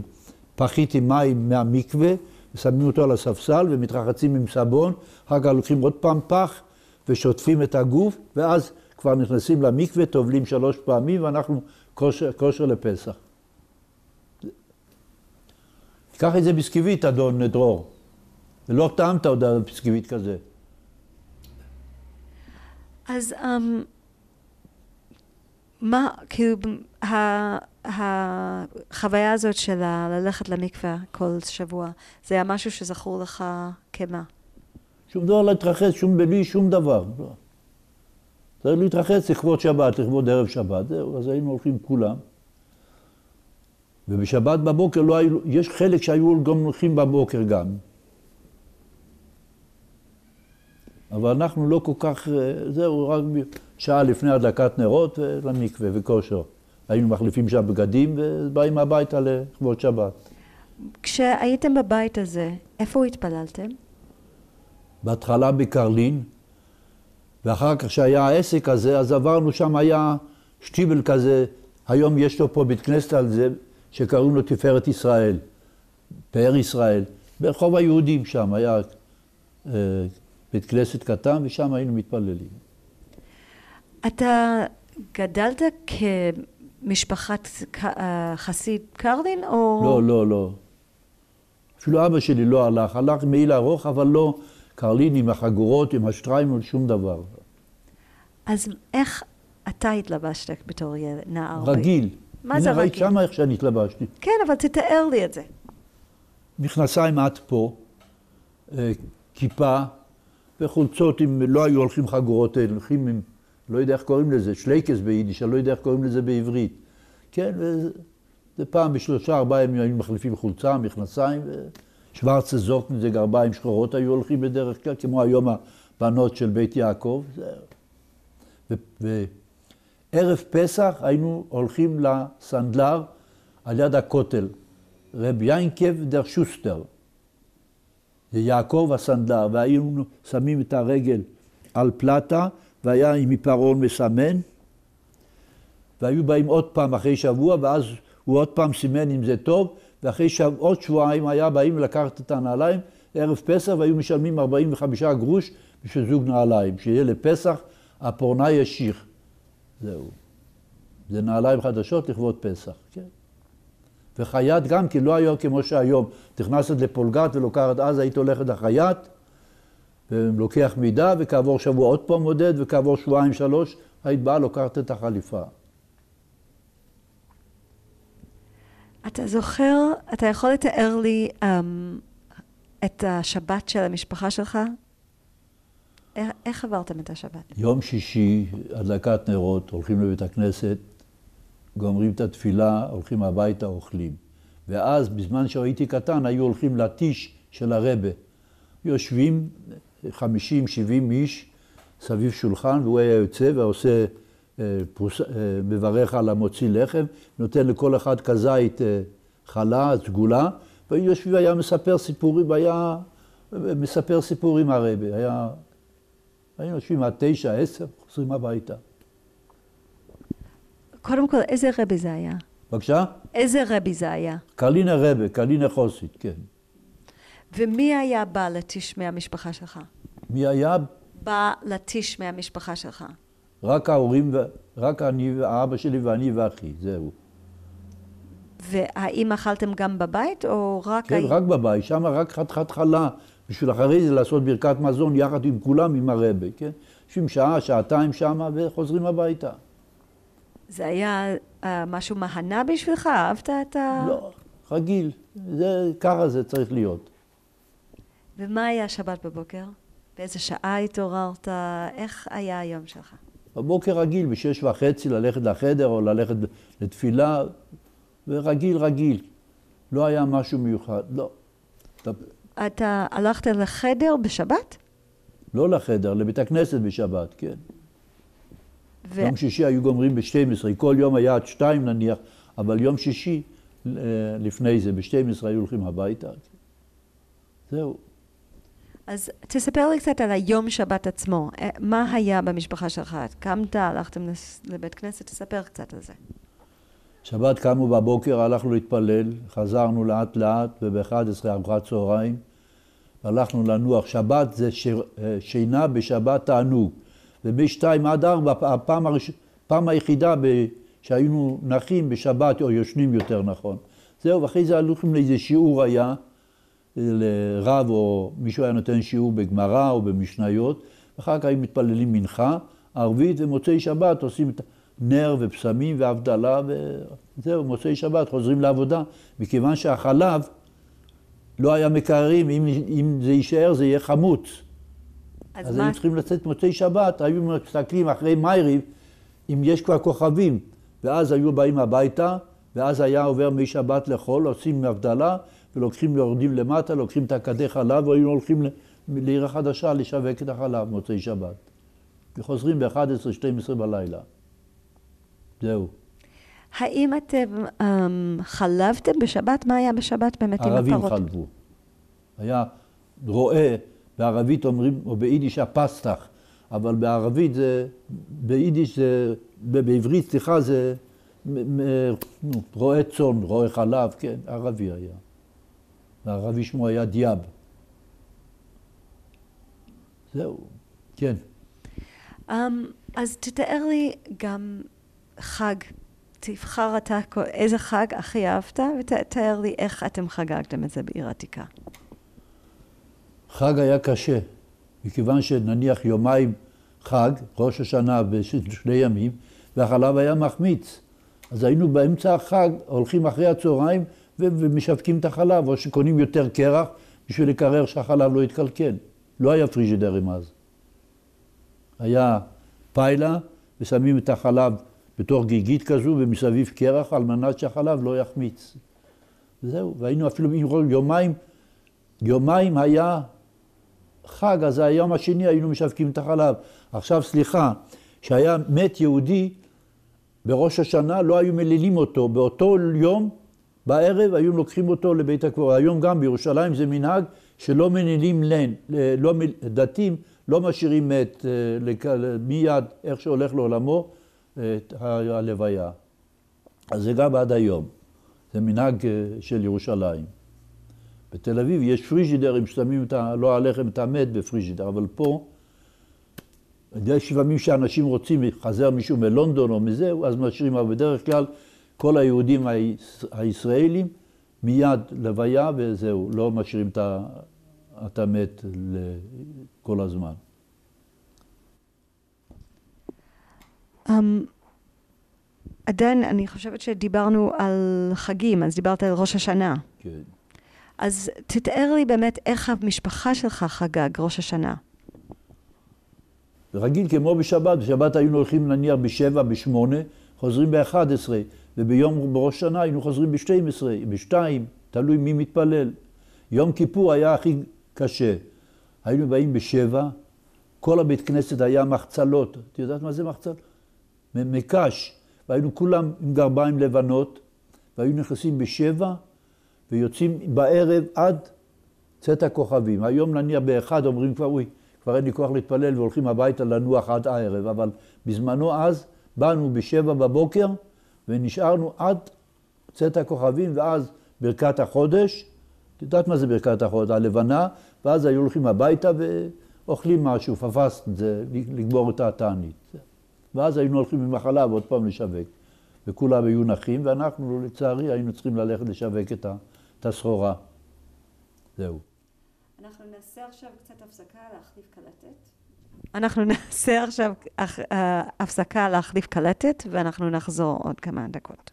פחית עם מים מהמקווה, ושמים אותו על הספסל ומתרחצים עם סבון. אחר כך לוקחים עוד פעם פח ושוטפים את הגוף, ואז כבר נכנסים למקווה, טובלים 3 פעמים, ואנחנו כושר לפסח. תיקח את זה בסקיבית, אדון דרור. ולא טעמת עוד על בסקיבית כזה. אז מה, כאילו, החוויה הזאת של ללכת למקווה כל שבוע, זה היה משהו שזכור לך כמה? שום דבר להתרחץ, בלי שום דבר. צריך להתרחץ לכבוד שבת, לכבוד ערב שבת, זהו, אז היינו הולכים כולם. ובשבת בבוקר לא היו, יש חלק שהיו גם הולכים בבוקר גם. אבל אנחנו לא כל כך, זהו, רק שעה לפני הדלקת נרות למקווה וכושר. היינו מחליפים שם בגדים ובאים הביתה לכבוד שבת. כשהייתם בבית הזה, איפה התפללתם? בהתחלה בקרלין, ואחר כך שהיה העסק הזה, אז עברנו שם, היה שטיבל כזה, היום יש לו פה בית כנסת על זה, שקראו לו תפארת ישראל, פאר ישראל. ברחוב היהודים שם היה בית כנסת קטן, ושם היינו מתפללים. אתה גדלת כמשפחת חסיד קרלין, או... לא. אפילו אבא שלי לא הלך מעיל ארוך, אבל לא קרלין עם החגורות, עם השטריימל, שום דבר. אז איך אתה התלבשת בתור נער? רגיל. מה זה רגיל? ראית שמה איך שאני התלבשתי. כן, אבל תתאר לי את זה. מכנסיים עד פה, כיפה, וחולצות, לא היו הולכים חגורות, הולכים עם, לא יודע איך קוראים לזה, שלייקס ביידיש, אני לא יודע איך קוראים לזה בעברית. כן, וזה פעם ב3-4 ימים היינו מחליפים חולצה, מכנסיים, שוורצה זוקן, זה גרביים שחורות היו הולכים בדרך כלל, כמו היום הבנות של בית יעקב. וערב פסח היינו הולכים לסנדלר על יד הכותל, רב יינקב דר שוסטר. זה יעקב הסנדלר, והיינו שמים את הרגל על פלטה, והיה עם עיפרון מסמן, והיו באים עוד פעם אחרי שבוע, ואז הוא עוד פעם סימן אם זה טוב, ואחרי עוד שבועיים היה באים לקחת את הנעליים, ערב פסח, והיו משלמים 45 גרוש בשביל זוג נעליים, שיהיה לפסח הפורנה ישיך. זהו. זה נעליים חדשות לכבוד פסח, כן. וחייט גם, כי לא היה כמו שהיום. נכנסת לפולגת ולוקחת, אז היית הולכת לחייט, ולוקח מידה, וכעבור שבוע עוד פעם מודד, וכעבור 2-3, היית באה לוקחת את החליפה. אתה זוכר, אתה יכול לתאר לי את השבת של המשפחה שלך? איך עברתם את השבת? יום שישי, הדלקת נרות, הולכים לבית הכנסת, גומרים את התפילה, הולכים הביתה, אוכלים. ואז, בזמן שהייתי קטן, היו הולכים לטיש של הרבה. יושבים 50-70 איש סביב שולחן, והוא היה יוצא ועושה, מברך על המוציא לחם, נותן לכל אחד כזית חלה, סגולה, ויושבים, היה מספר סיפורים, מספר סיפורים הרבה. היינו יושבים עד 9-10, חוזרים הביתה. קודם כל, איזה רבי זה היה? בבקשה? איזה רבי זה היה? קרלינה רבי, קרלינה חוסית, כן. ומי היה בא לטיש מהמשפחה שלך? מי היה? בא לטיש מהמשפחה שלך. רק ההורים, רק אני, האבא שלי ואני ואחי, זהו. והאם אכלתם גם בבית או רק... כן, רק בבית, שם רק חתיכת חלה, בשביל אחרי זה לעשות ברכת מזון יחד עם כולם, עם הרבי, כן? יושבים שעה, שעתיים שם וחוזרים הביתה. זה היה משהו מהנה בשבילך? אהבת את ה... לא, רגיל. ככה זה צריך להיות. ומה היה שבת בבוקר? באיזה שעה התעוררת? איך היה היום שלך? בבוקר רגיל, ב6:30 ללכת לחדר או ללכת לתפילה, ורגיל. לא היה משהו מיוחד, לא. אתה הלכת לחדר בשבת? לא לחדר, לבית הכנסת בשבת, כן. יום שישי היו גומרים ב-12, כל יום היה עד 2 נניח, אבל יום שישי לפני זה, ב-12 היו הולכים הביתה. זהו. אז תספר לי קצת על היום שבת עצמו. מה היה במשפחה שלך? קמת, הלכתם לבית כנסת, תספר קצת על זה. שבת קמו בבוקר, הלכנו להתפלל, חזרנו לאט לאט, וב-11 ארוחת צהריים, הלכנו לנוח. שבת זה שינה בשבת תענוג. וב-2 עד 4, הפעם היחידה שהיינו נחים בשבת, או יושנים יותר נכון. זהו, ואחרי זה הלכנו לאיזה שיעור היה, לרב או מישהו היה נותן שיעור בגמרא או במשניות, ואחר כך היו מתפללים מנחה, ערבית ומוצאי שבת עושים את נר ופסמים והבדלה, וזהו, מוצאי שבת חוזרים לעבודה, מכיוון שהחלב לא היה מקררים, אם זה יישאר זה יהיה חמוץ. אז היו צריכים לצאת מוצאי שבת, היו מסתכלים אחרי מייריב, אם יש כבר כוכבים, ואז היו באים הביתה, ואז היה עובר משבת לחול, עושים הבדלה, ולוקחים, יורדים למטה, לוקחים את הכדי חלב, והיינו הולכים לעיר החדשה לשווק את החלב מוצאי שבת. וחוזרים ב-11-12 בלילה. זהו. האם אתם חלבתם בשבת? מה היה בשבת באמת עם הפרות? ערבים חלבו. היה רואה, בערבית אומרים, או ביידיש הפסטח, אבל בערבית זה, ביידיש זה, בעברית, סליחה, זה רואה צאן, רואה חלב, כן, ערבי היה. והערבי שמו היה דיאב. זהו, כן. אז תתאר לי גם חג. תבחר אתה איזה חג הכי אהבת, ותתאר לי איך אתם חגגתם את זה בעיר עתיקה. חג היה קשה, מכיוון שנניח יומיים חג, ראש השנה בשני ימים, והחלב היה מחמיץ. אז היינו באמצע החג, הולכים אחרי הצהריים ומשווקים את החלב, או שקונים יותר קרח בשביל לקרר שהחלב לא יתקלקל. לא היה פריג'ידרים אז. היה פיילה, ושמים את החלב בתוך גיגית כזו, ומסביב קרח, על מנת שהחלב לא יחמיץ. וזהו, והיינו אפילו יומיים היה חג, אז היום השני היינו משווקים את החלב. עכשיו סליחה, שהיה מת יהודי בראש השנה, לא היו מלילים אותו. באותו יום, בערב, היו לוקחים אותו לבית הקבורה. היום גם בירושלים זה מנהג שלא מלילים דתיים, לא משאירים מת מיד, איך שהולך לעולמו, את הלוויה. אז זה גם עד היום. זה מנהג של ירושלים. בתל אביב יש פריג'ידרים ששמים לא עליכם את המת בפריג'ידר, אבל פה, יש לפעמים שאנשים רוצים, חזר מישהו מלונדון או מזה, אז משאירים, אבל בדרך כלל כל היהודים הישראלים מיד לוויה וזהו, לא משאירים את המת כל הזמן. עדיין, אני חושבת שדיברנו על חגים, אז דיברת על ראש השנה. כן. אז תתאר לי באמת איך המשפחה שלך חגג ראש השנה. רגיל כמו בשבת, בשבת היינו הולכים נניח ב7, ב8, חוזרים ב11, וביום בראש שנה היינו חוזרים ב12, ב2, תלוי מי מתפלל. יום כיפור היה הכי קשה. היינו באים ב7, כל הבית כנסת היה מחצלות. את יודעת מה זה מחצלות? מקש. והיינו כולם עם גרביים לבנות, והיינו נכנסים ב7, ויוצאים בערב עד צאת הכוכבים. היום נניח באחד אומרים כבר אין לי כוח להתפלל והולכים הביתה לנוח עד הערב, אבל בזמנו אז באנו ב7 בבוקר ונשארנו עד צאת הכוכבים, ואז ברכת החודש, את יודעת מה זה ברכת החודש? הלבנה, ואז היו הולכים הביתה ואוכלים משהו, פפסט, זה לגמור את התענית. ואז היינו הולכים עם החלב עוד פעם לשווק, וכולם היו נחים, ואנחנו לצערי היינו צריכים ללכת לשווק את הסחורה. זהו. אנחנו נעשה עכשיו קצת הפסקה להחליף קלטת. ואנחנו נחזור עוד כמה דקות.